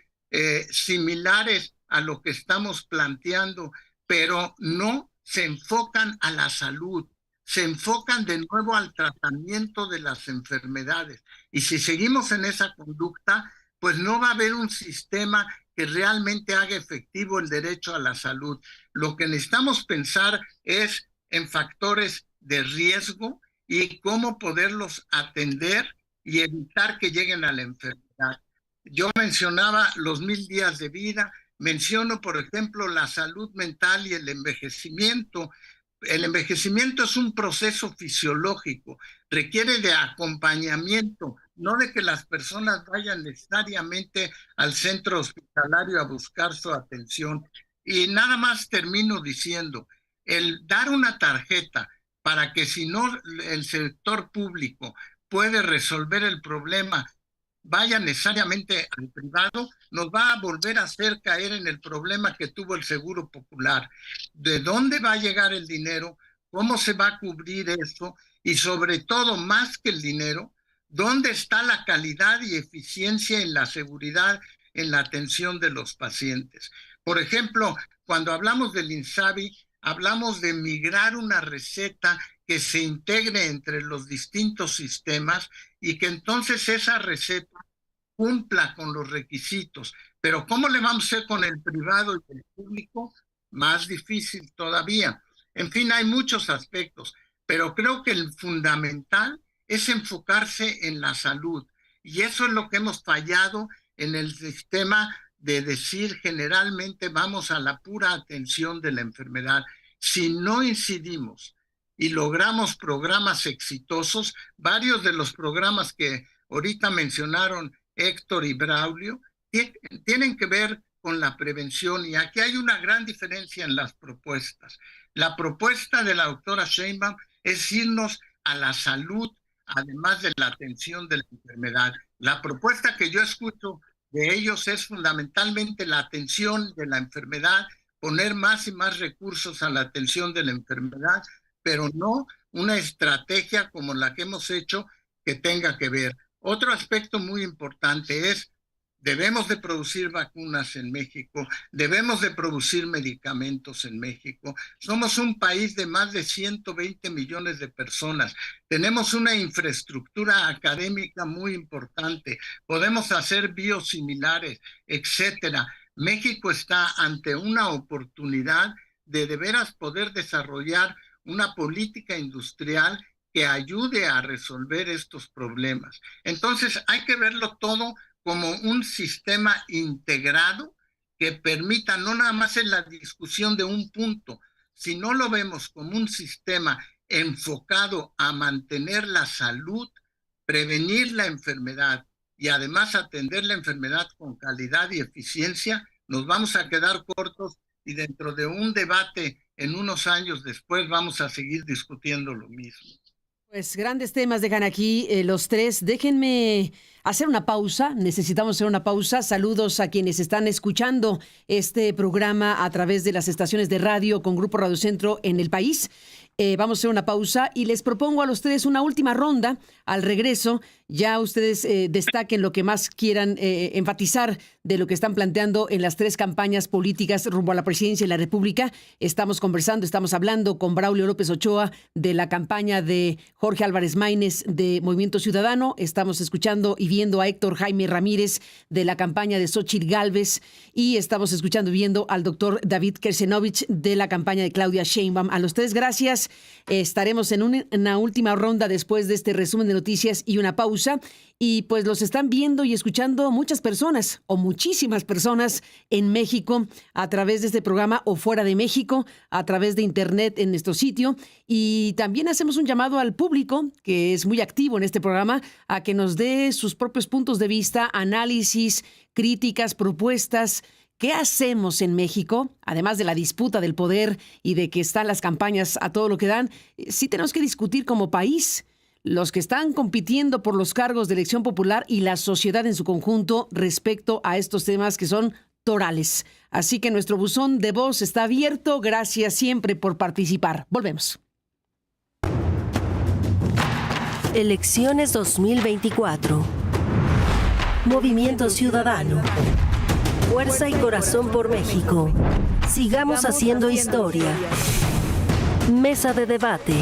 similares a lo que estamos planteando, pero no se enfocan a la salud, se enfocan de nuevo al tratamiento de las enfermedades. Y si seguimos en esa conducta, pues no va a haber un sistema que realmente haga efectivo el derecho a la salud. Lo que necesitamos pensar es en factores de riesgo y cómo poderlos atender y evitar que lleguen a la enfermedad. Yo mencionaba los 1000 días de vida, menciono, por ejemplo, la salud mental y el envejecimiento. El envejecimiento es un proceso fisiológico, requiere de acompañamiento, no de que las personas vayan necesariamente al centro hospitalario a buscar su atención. Y nada más termino diciendo, el dar una tarjeta para que si no el sector público puede resolver el problema, vaya necesariamente al privado, nos va a volver a hacer caer en el problema que tuvo el Seguro Popular. ¿De dónde va a llegar el dinero? ¿Cómo se va a cubrir eso? Y sobre todo, más que el dinero, ¿dónde está la calidad y eficiencia en la seguridad en la atención de los pacientes? Por ejemplo, cuando hablamos del INSABI, hablamos de migrar una receta que se integre entre los distintos sistemas y que entonces esa receta cumpla con los requisitos. Pero ¿cómo le vamos a hacer con el privado y el público? Más difícil todavía. En fin, hay muchos aspectos, pero creo que el fundamental es enfocarse en la salud. Y eso es lo que hemos fallado en el sistema de decir generalmente vamos a la pura atención de la enfermedad. Si no incidimos y logramos programas exitosos, varios de los programas que ahorita mencionaron Héctor y Braulio, tienen que ver con la prevención, y aquí hay una gran diferencia en las propuestas. La propuesta de la doctora Sheinbaum es irnos a la salud, además de la atención de la enfermedad. La propuesta que yo escucho de ellos es fundamentalmente la atención de la enfermedad, poner más y más recursos a la atención de la enfermedad, pero no una estrategia como la que hemos hecho que tenga que ver. Otro aspecto muy importante es, debemos de producir vacunas en México, debemos de producir medicamentos en México. Somos un país de más de 120 millones de personas. Tenemos una infraestructura académica muy importante. Podemos hacer biosimilares, etcétera. México está ante una oportunidad de veras poder desarrollar una política industrial que ayude a resolver estos problemas. Entonces, hay que verlo todo como un sistema integrado que permita, no nada más en la discusión de un punto, si no lo vemos como un sistema enfocado a mantener la salud, prevenir la enfermedad y además atender la enfermedad con calidad y eficiencia, nos vamos a quedar cortos y dentro de un debate en unos años después vamos a seguir discutiendo lo mismo. Pues grandes temas dejan aquí los tres. Déjenme hacer una pausa. Necesitamos hacer una pausa. Saludos a quienes están escuchando este programa a través de las estaciones de radio con Grupo Radio Centro en el país. Vamos a hacer una pausa y les propongo a los tres una última ronda. Al regreso, ya ustedes destaquen lo que más quieran enfatizar de lo que están planteando en las tres campañas políticas rumbo a la presidencia de la República. Estamos conversando, estamos hablando con Braulio López Ochoa de la campaña de Jorge Álvarez Maínez de Movimiento Ciudadano. Estamos escuchando y viendo a Héctor Jaime Ramírez de la campaña de Xóchitl Gálvez y estamos escuchando y viendo al doctor David Kersenovich de la campaña de Claudia Sheinbaum. A los tres, gracias. Estaremos en una última ronda después de este resumen de noticias y una pausa. Y pues los están viendo y escuchando muchas personas o muchísimas personas en México a través de este programa o fuera de México a través de internet en nuestro sitio. Y también hacemos un llamado al público, que es muy activo en este programa, a que nos dé sus propios puntos de vista, análisis, críticas, propuestas. ¿Qué hacemos en México? Además de la disputa del poder y de que están las campañas a todo lo que dan, sí tenemos que discutir como país los que están compitiendo por los cargos de elección popular y la sociedad en su conjunto respecto a estos temas que son torales. Así que nuestro buzón de voz está abierto. Gracias siempre por participar. Volvemos. Elecciones 2024. Movimiento Ciudadano. Fuerza y corazón por México. Sigamos haciendo historia. Mesa de debate.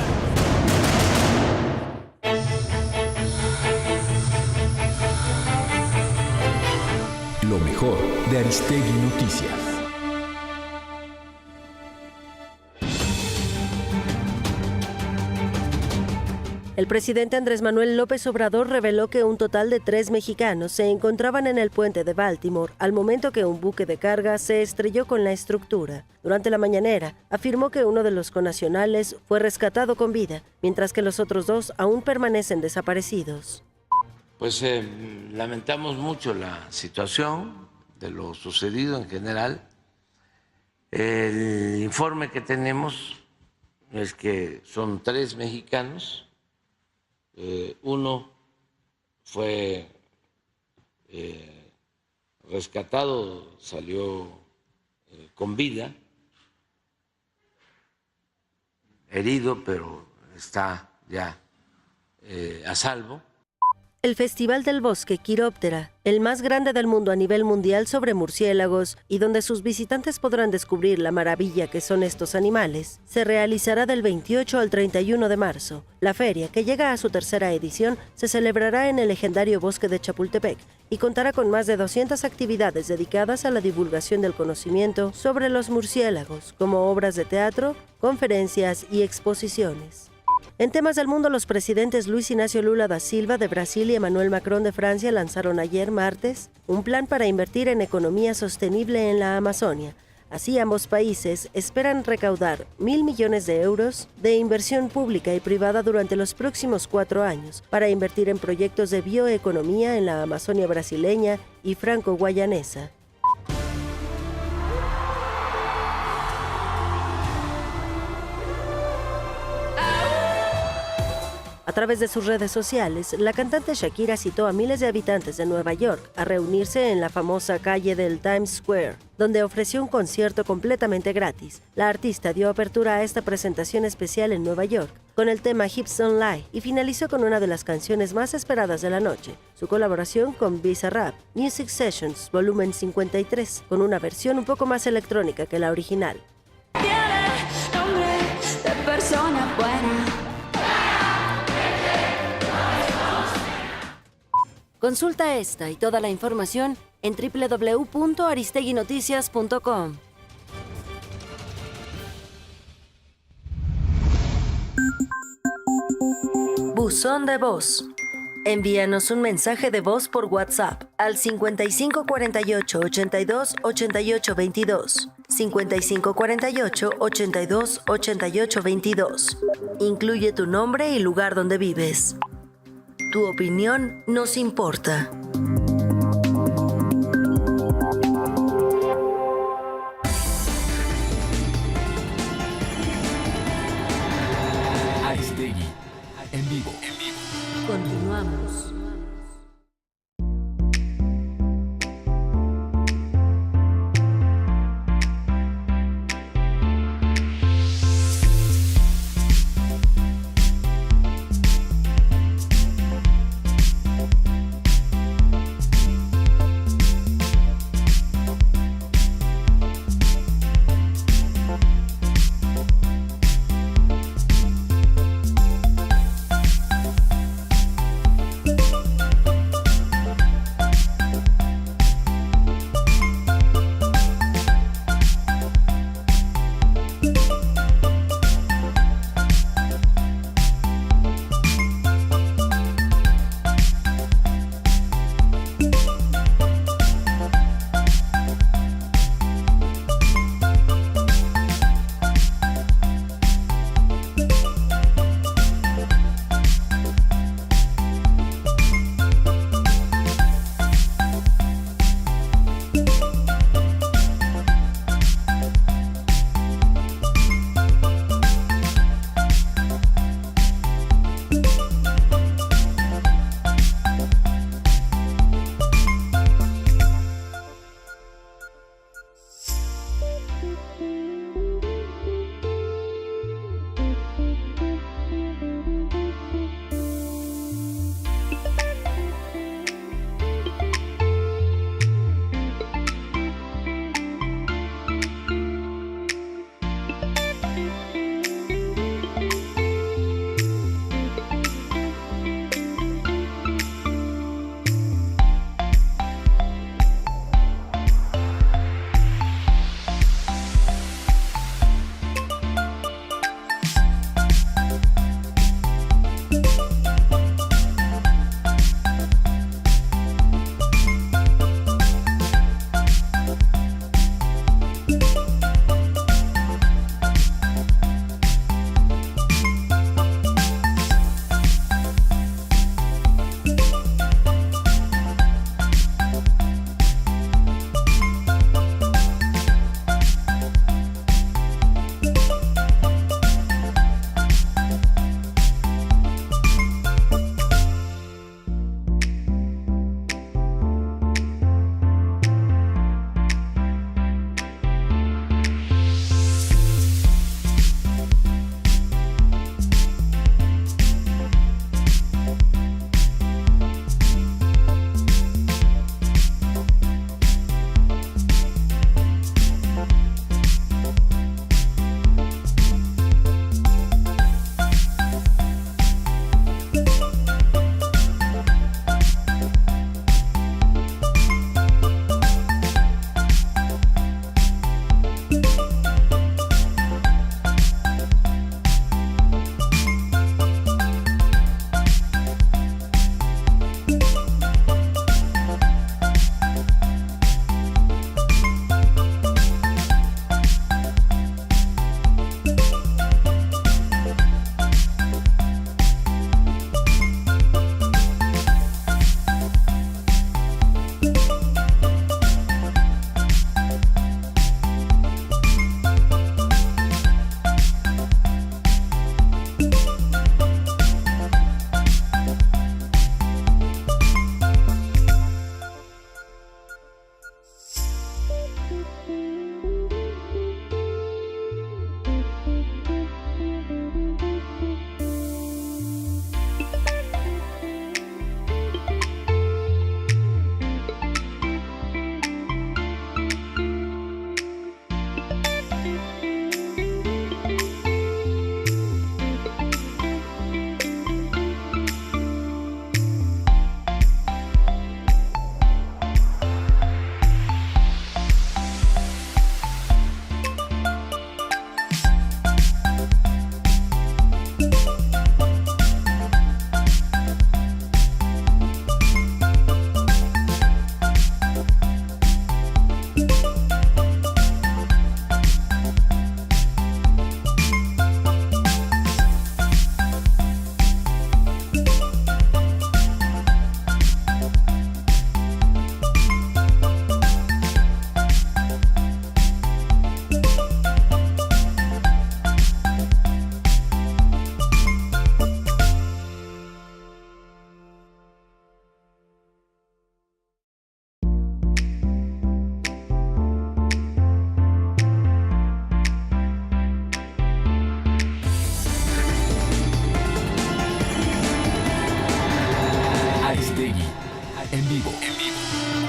Lo mejor de Aristegui Noticias. El presidente Andrés Manuel López Obrador reveló que un total de 3 mexicanos se encontraban en el puente de Baltimore al momento que un buque de carga se estrelló con la estructura. Durante la mañanera, afirmó que uno de los connacionales fue rescatado con vida, mientras que los otros 2 aún permanecen desaparecidos. Pues lamentamos mucho la situación de lo sucedido en general. El informe que tenemos es que son 3 mexicanos. Uno fue rescatado, salió con vida, herido, pero está ya a salvo. El Festival del Bosque Quiróptera, el más grande del mundo a nivel mundial sobre murciélagos y donde sus visitantes podrán descubrir la maravilla que son estos animales, se realizará del 28 al 31 de marzo. La feria, que llega a su 3ª edición, se celebrará en el legendario Bosque de Chapultepec y contará con más de 200 actividades dedicadas a la divulgación del conocimiento sobre los murciélagos, como obras de teatro, conferencias y exposiciones. En temas del mundo, los presidentes Luis Ignacio Lula da Silva de Brasil y Emmanuel Macron de Francia lanzaron ayer martes un plan para invertir en economía sostenible en la Amazonia. Así, ambos países esperan recaudar 1.000 millones de euros de inversión pública y privada durante los próximos 4 años para invertir en proyectos de bioeconomía en la Amazonia brasileña y franco-guayanesa. A través de sus redes sociales, la cantante Shakira citó a miles de habitantes de Nueva York a reunirse en la famosa calle del Times Square, donde ofreció un concierto completamente gratis. La artista dio apertura a esta presentación especial en Nueva York con el tema Hips Don't Lie y finalizó con una de las canciones más esperadas de la noche, su colaboración con Bizarrap, Music Sessions Volumen 53, con una versión un poco más electrónica que la original. Tiene nombre de persona buena. Consulta esta y toda la información en www.aristeguinoticias.com. Buzón de voz. Envíanos un mensaje de voz por WhatsApp al 55 48 82 88 22. 55 48 82 88 22. Incluye tu nombre y lugar donde vives. Tu opinión nos importa. Aristegui, en vivo. Continuamos.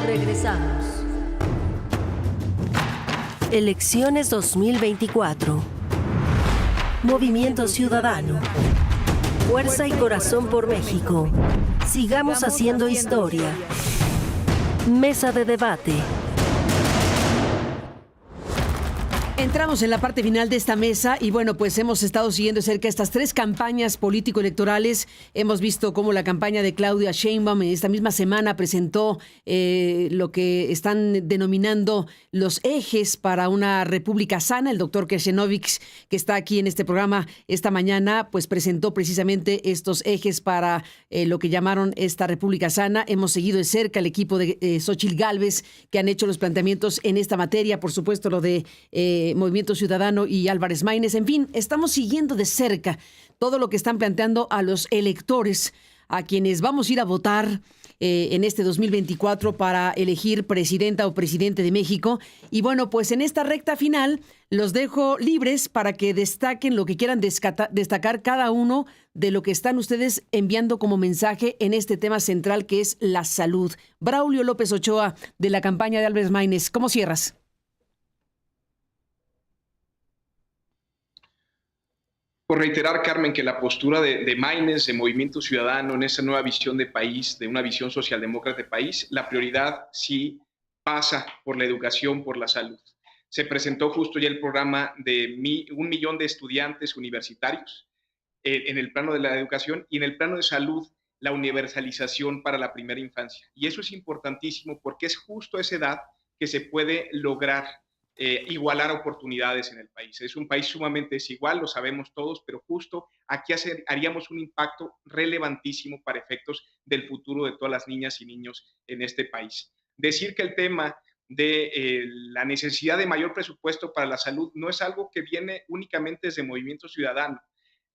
Regresamos. Elecciones 2024. Movimiento Ciudadano. Fuerza y corazón por México. Sigamos haciendo historia. Mesa de debate. Entramos en la parte final de esta mesa y bueno, pues hemos estado siguiendo de cerca estas 3 campañas político-electorales. Hemos visto cómo la campaña de Claudia Sheinbaum en esta misma semana presentó lo que están denominando los ejes para una república sana. El doctor Kershenovich, que está aquí en este programa esta mañana, pues presentó precisamente estos ejes para lo que llamaron esta república sana. Hemos seguido de cerca el equipo de Xóchitl Gálvez, que han hecho los planteamientos en esta materia. Por supuesto, lo de Movimiento Ciudadano y Álvarez Maínez. En fin, estamos siguiendo de cerca todo lo que están planteando a los electores, a quienes vamos a ir a votar en este 2024 para elegir presidenta o presidente de México. Y bueno, pues en esta recta final los dejo libres para que destaquen lo que quieran destacar cada uno de lo que están ustedes enviando como mensaje en este tema central que es la salud. Braulio López Ochoa, de la campaña de Álvarez Maínez, ¿cómo cierras? Por reiterar, Carmen, que la postura de Maínez, de Movimiento Ciudadano, en esa nueva visión de país, de una visión socialdemócrata de país, la prioridad sí pasa por la educación, por la salud. Se presentó justo ya el programa de 1 millón de estudiantes universitarios en el plano de la educación y en el plano de salud, la universalización para la primera infancia. Y eso es importantísimo porque es justo a esa edad que se puede lograr igualar oportunidades en el país. Es un país sumamente desigual, lo sabemos todos, pero justo aquí haríamos un impacto relevantísimo para efectos del futuro de todas las niñas y niños en este país. Decir que el tema de la necesidad de mayor presupuesto para la salud no es algo que viene únicamente desde Movimiento Ciudadano.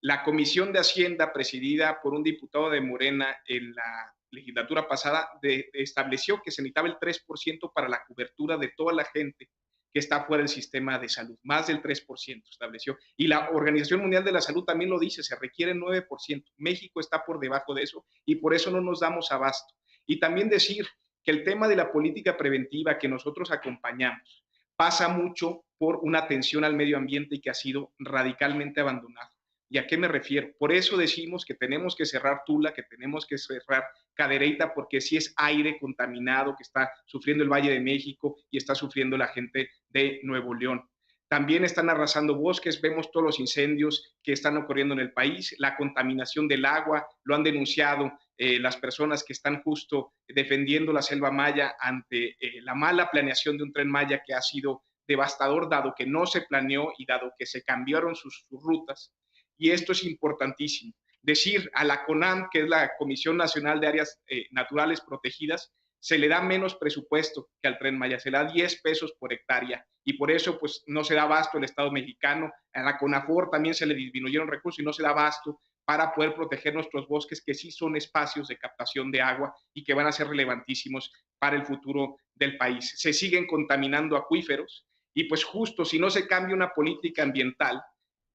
La Comisión de Hacienda, presidida por un diputado de Morena en la legislatura pasada, estableció que se necesitaba el 3% para la cobertura de toda la gente que está fuera del sistema de salud, más del 3% estableció. Y la Organización Mundial de la Salud también lo dice, se requiere 9%. México está por debajo de eso y por eso no nos damos abasto. Y también decir que el tema de la política preventiva que nosotros acompañamos pasa mucho por una atención al medio ambiente y que ha sido radicalmente abandonado. ¿Y a qué me refiero? Por eso decimos que tenemos que cerrar Tula, que tenemos que cerrar Cadereyta, porque sí es aire contaminado que está sufriendo el Valle de México y está sufriendo la gente de Nuevo León. También están arrasando bosques, vemos todos los incendios que están ocurriendo en el país, la contaminación del agua, lo han denunciado las personas que están justo defendiendo la selva maya ante la mala planeación de un tren Maya que ha sido devastador, dado que no se planeó y dado que se cambiaron sus rutas. Y esto es importantísimo. Decir a la CONAM, que es la Comisión Nacional de Áreas Naturales Protegidas, se le da menos presupuesto que al Tren Maya, se le da 10 pesos por hectárea y por eso pues no se da abasto el Estado mexicano. A la CONAFOR también se le disminuyeron recursos y no se da abasto para poder proteger nuestros bosques, que sí son espacios de captación de agua y que van a ser relevantísimos para el futuro del país. Se siguen contaminando acuíferos y pues justo si no se cambia una política ambiental,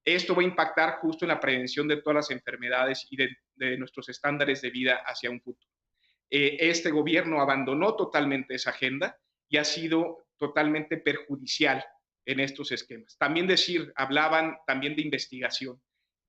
esto va a impactar justo en la prevención de todas las enfermedades y de nuestros estándares de vida hacia un futuro. Este gobierno abandonó totalmente esa agenda y ha sido totalmente perjudicial en estos esquemas. También hablaban también de investigación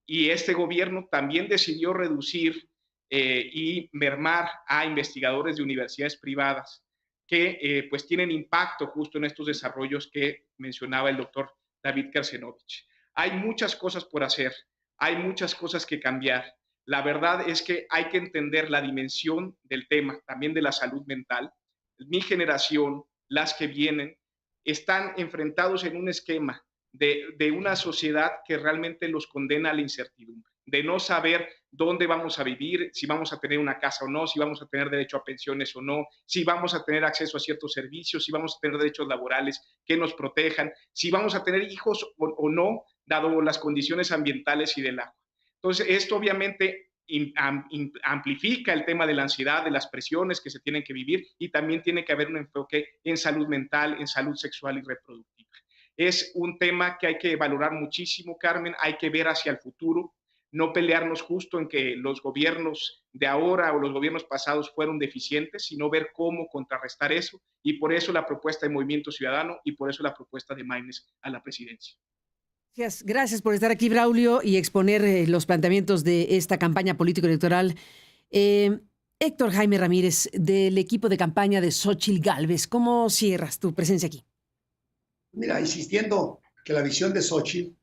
y este gobierno también decidió reducir y mermar a investigadores de universidades privadas que pues tienen impacto justo en estos desarrollos que mencionaba el doctor David Kershenovich. Hay muchas cosas por hacer, hay muchas cosas que cambiar. La verdad es que hay que entender la dimensión del tema, también de la salud mental. Mi generación, las que vienen, están enfrentados en un esquema de una sociedad que realmente los condena a la incertidumbre, de no saber dónde vamos a vivir, si vamos a tener una casa o no, si vamos a tener derecho a pensiones o no, si vamos a tener acceso a ciertos servicios, si vamos a tener derechos laborales que nos protejan, si vamos a tener hijos o no, dado las condiciones ambientales y del agua. Entonces, esto obviamente amplifica el tema de la ansiedad, de las presiones que se tienen que vivir y también tiene que haber un enfoque en salud mental, en salud sexual y reproductiva. Es un tema que hay que valorar muchísimo, Carmen, hay que ver hacia el futuro. no pelearnos justo en que los gobiernos de ahora o los gobiernos pasados fueron deficientes, sino ver cómo contrarrestar eso, y por eso la propuesta de Movimiento Ciudadano y por eso la propuesta de Maines a la presidencia. Gracias por estar aquí, Braulio, y exponer los planteamientos de esta campaña político-electoral. Héctor Jaime Ramírez, del equipo de campaña de Xóchitl Gálvez, ¿cómo cierras tu presencia aquí? Mira, insistiendo que la visión de Xóchitl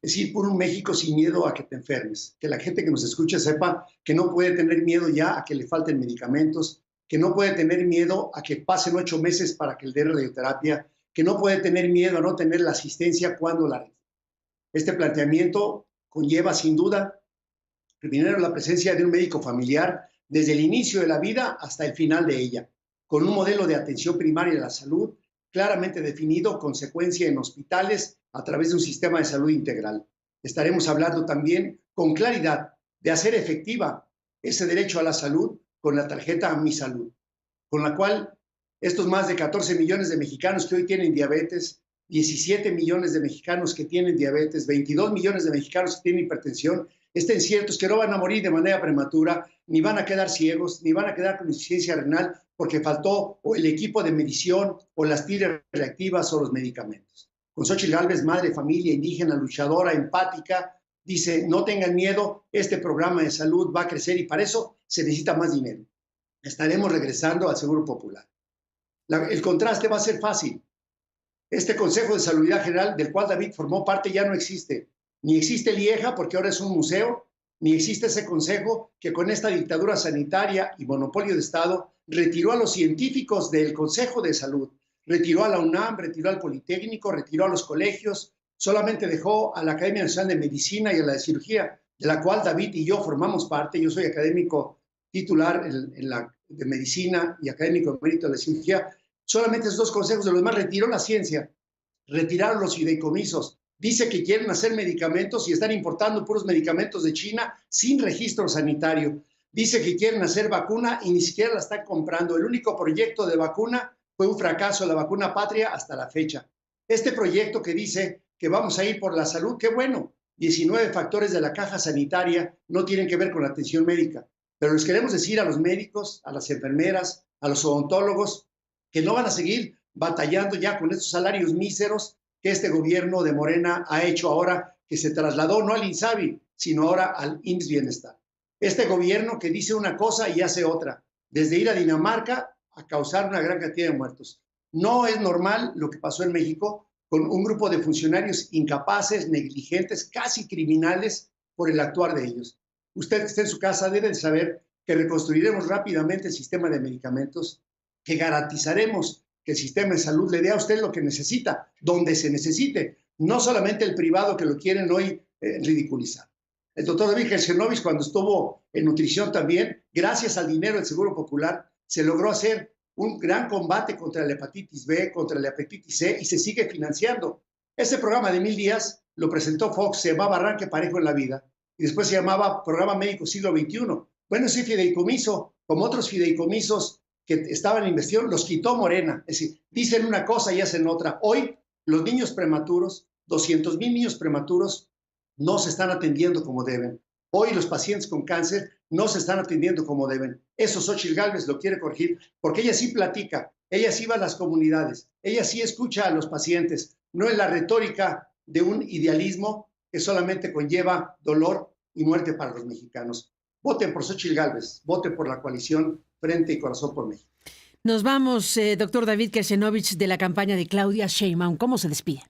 es ir por un México sin miedo a que te enfermes, que la gente que nos escuche sepa que no puede tener miedo ya a que le falten medicamentos, que no puede tener miedo a que pasen 8 meses para que le dé radioterapia, que no puede tener miedo a no tener la asistencia cuando la requiere. Este planteamiento conlleva sin duda, primero, la presencia de un médico familiar desde el inicio de la vida hasta el final de ella, con un modelo de atención primaria de la salud claramente definido, con secuencia en hospitales a través de un sistema de salud integral. Estaremos hablando también con claridad de hacer efectiva ese derecho a la salud con la tarjeta Mi Salud, con la cual estos más de 14 millones de mexicanos que hoy tienen diabetes, 17 millones de mexicanos que tienen diabetes, 22 millones de mexicanos que tienen hipertensión, estén ciertos que no van a morir de manera prematura, ni van a quedar ciegos, ni van a quedar con insuficiencia renal porque faltó o el equipo de medición o las tiras reactivas o los medicamentos. Con Xóchitl Gálvez, madre, familia, indígena, luchadora, empática, dice, no tengan miedo, este programa de salud va a crecer y para eso se necesita más dinero. Estaremos regresando al Seguro Popular. El contraste va a ser fácil. Este Consejo de Salubridad General, del cual David formó parte, ya no existe. Ni existe el IEJA, porque ahora es un museo, ni existe ese consejo que con esta dictadura sanitaria y monopolio de Estado retiró a los científicos del Consejo de Salud, retiró a la UNAM, retiró al Politécnico, retiró a los colegios, solamente dejó a la Academia Nacional de Medicina y a la de Cirugía, de la cual David y yo formamos parte. Yo soy académico titular de Medicina y académico emérito de la Cirugía. Solamente esos dos consejos de los demás retiró la ciencia, retiraron los fideicomisos. Dice que quieren hacer medicamentos y están importando puros medicamentos de China sin registro sanitario. Dice que quieren hacer vacuna y ni siquiera la están comprando. El único proyecto de vacuna fue un fracaso, la vacuna patria hasta la fecha. Este proyecto que dice que vamos a ir por la salud, qué bueno. 19 factores de la caja sanitaria no tienen que ver con la atención médica. Pero les queremos decir a los médicos, a las enfermeras, a los odontólogos, que no van a seguir batallando ya con estos salarios míseros que este gobierno de Morena ha hecho ahora, que se trasladó no al INSABI, sino ahora al IMSS Bienestar. Este gobierno que dice una cosa y hace otra, desde ir a Dinamarca a causar una gran cantidad de muertos. No es normal lo que pasó en México con un grupo de funcionarios incapaces, negligentes, casi criminales por el actuar de ellos. Usted que esté en su casa debe saber que reconstruiremos rápidamente el sistema de medicamentos, que garantizaremos que el sistema de salud le dé a usted lo que necesita, donde se necesite, no solamente el privado que lo quieren hoy ridiculizar. El doctor David Gershkovich, cuando estuvo en nutrición también, gracias al dinero del Seguro Popular, se logró hacer un gran combate contra la hepatitis B, contra la hepatitis C, y se sigue financiando. Ese programa de 1000 días lo presentó Fox, se llamaba Arranque Parejo en la Vida, y después se llamaba Programa Médico Siglo XXI. Bueno, ese fideicomiso, como otros fideicomisos que estaban en investigación, los quitó Morena. Es decir, dicen una cosa y hacen otra. Hoy, los niños prematuros, 200,000 niños prematuros, no se están atendiendo como deben. Hoy los pacientes con cáncer no se están atendiendo como deben. Eso Xóchitl Gálvez lo quiere corregir, porque ella sí platica, ella sí va a las comunidades, ella sí escucha a los pacientes, no es la retórica de un idealismo que solamente conlleva dolor y muerte para los mexicanos. Voten por Xóchitl Gálvez, voten por la coalición Frente y Corazón por México. Nos vamos, doctor David Gershkovich, de la campaña de Claudia Sheinbaum. ¿Cómo se despide?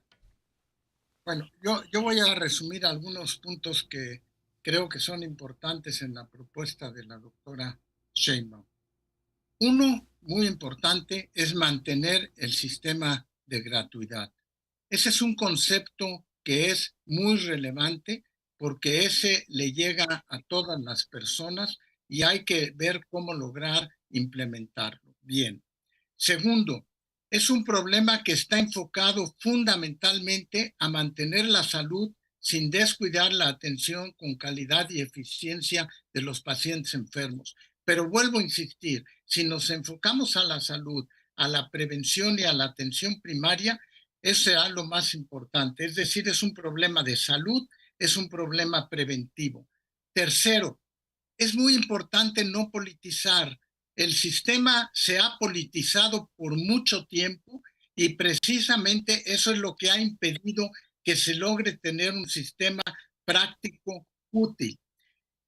Bueno, yo voy a resumir algunos puntos que creo que son importantes en la propuesta de la doctora Sheinbaum. Uno, muy importante, es mantener el sistema de gratuidad. Ese es un concepto que es muy relevante porque ese le llega a todas las personas y hay que ver cómo lograr implementarlo. Bien. Segundo, es un problema que está enfocado fundamentalmente a mantener la salud sin descuidar la atención con calidad y eficiencia de los pacientes enfermos. Pero vuelvo a insistir, si nos enfocamos a la salud, a la prevención y a la atención primaria, eso será lo más importante. Es decir, es un problema de salud, es un problema preventivo. Tercero, es muy importante no politizar. El sistema se ha politizado por mucho tiempo y precisamente eso es lo que ha impedido que se logre tener un sistema práctico útil.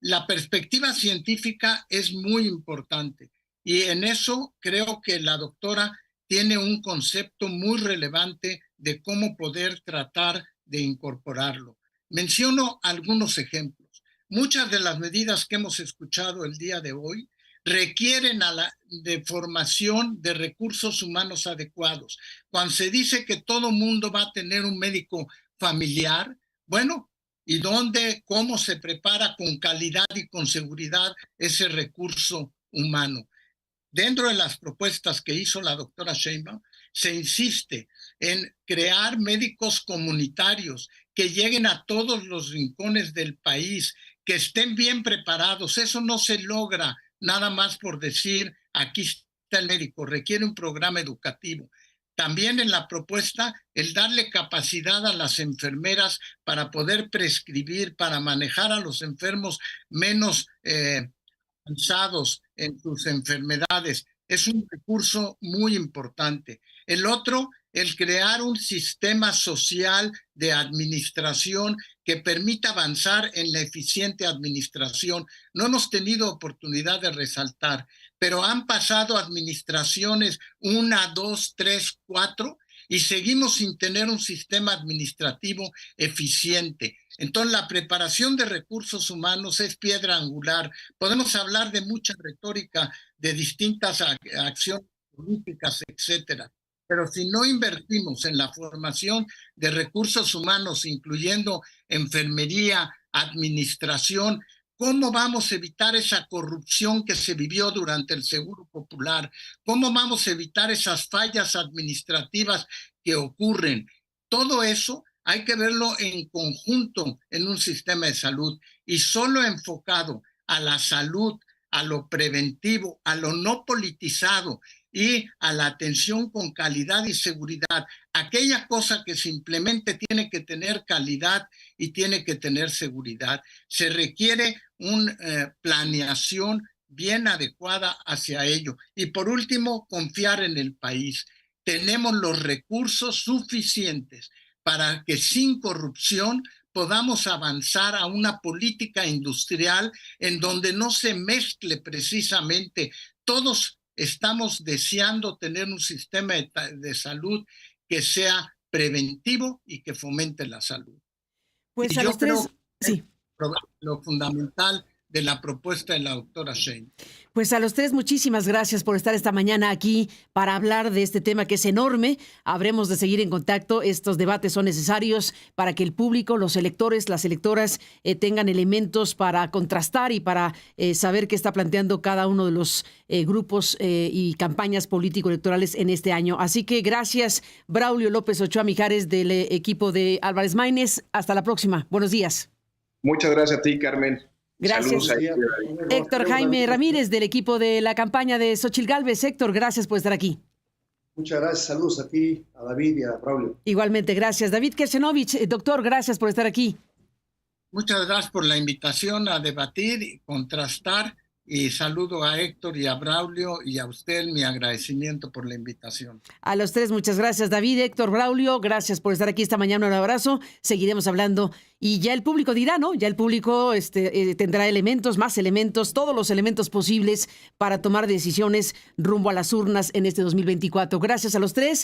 La perspectiva científica es muy importante y en eso creo que la doctora tiene un concepto muy relevante de cómo poder tratar de incorporarlo. Menciono algunos ejemplos. Muchas de las medidas que hemos escuchado el día de hoy requieren de formación de recursos humanos adecuados. Cuando se dice que todo mundo va a tener un médico familiar, bueno, ¿y dónde, cómo se prepara con calidad y con seguridad ese recurso humano? Dentro de las propuestas que hizo la doctora Sheinbaum, se insiste en crear médicos comunitarios que lleguen a todos los rincones del país, que estén bien preparados. Eso no se logra nada más por decir, aquí está el médico, requiere un programa educativo. También en la propuesta, el darle capacidad a las enfermeras para poder prescribir, para manejar a los enfermos menos avanzados en sus enfermedades. Es un recurso muy importante. El otro, el crear un sistema social de administración que permita avanzar en la eficiente administración. No hemos tenido oportunidad de resaltar, pero han pasado administraciones 1, 2, 3, 4 y seguimos sin tener un sistema administrativo eficiente. Entonces, la preparación de recursos humanos es piedra angular. Podemos hablar de mucha retórica, de distintas acciones políticas, etcétera. Pero si no invertimos en la formación de recursos humanos, incluyendo enfermería, administración, ¿cómo vamos a evitar esa corrupción que se vivió durante el Seguro Popular? ¿Cómo vamos a evitar esas fallas administrativas que ocurren? Todo eso hay que verlo en conjunto en un sistema de salud y solo enfocado a la salud, a lo preventivo, a lo no politizado y a la atención con calidad y seguridad. Aquella cosa que simplemente tiene que tener calidad y tiene que tener seguridad. Se requiere una planeación bien adecuada hacia ello. Y por último, confiar en el país. Tenemos los recursos suficientes para que sin corrupción podamos avanzar a una política industrial en donde no se mezcle precisamente. Todos estamos deseando tener un sistema de salud que sea preventivo y que fomente la salud. Pues y a yo los tres, creo sí. Lo fundamental de la propuesta de la doctora Sheinbaum. Pues a los tres, muchísimas gracias por estar esta mañana aquí para hablar de este tema que es enorme. Habremos de seguir en contacto. Estos debates son necesarios para que el público, los electores, las electoras tengan elementos para contrastar y para saber qué está planteando cada uno de los grupos y campañas político-electorales en este año. Así que gracias, Braulio López Ochoa Mijares del equipo de Álvarez Maínez. Hasta la próxima. Buenos días. Muchas gracias a ti, Carmen. Gracias. Héctor Jaime Ramírez del equipo de la campaña de Xóchitl Gálvez. Héctor, gracias por estar aquí. Muchas gracias. Saludos a ti, a David y a Braulio. Igualmente, gracias. David Kersenovich, doctor, gracias por estar aquí. Muchas gracias por la invitación a debatir y contrastar. Y saludo a Héctor y a Braulio y a usted mi agradecimiento por la invitación. A los tres, muchas gracias, David, Héctor, Braulio, gracias por estar aquí esta mañana, un abrazo, seguiremos hablando y ya el público dirá, ¿no? Ya el público tendrá elementos, más elementos, todos los elementos posibles para tomar decisiones rumbo a las urnas en este 2024. Gracias a los tres.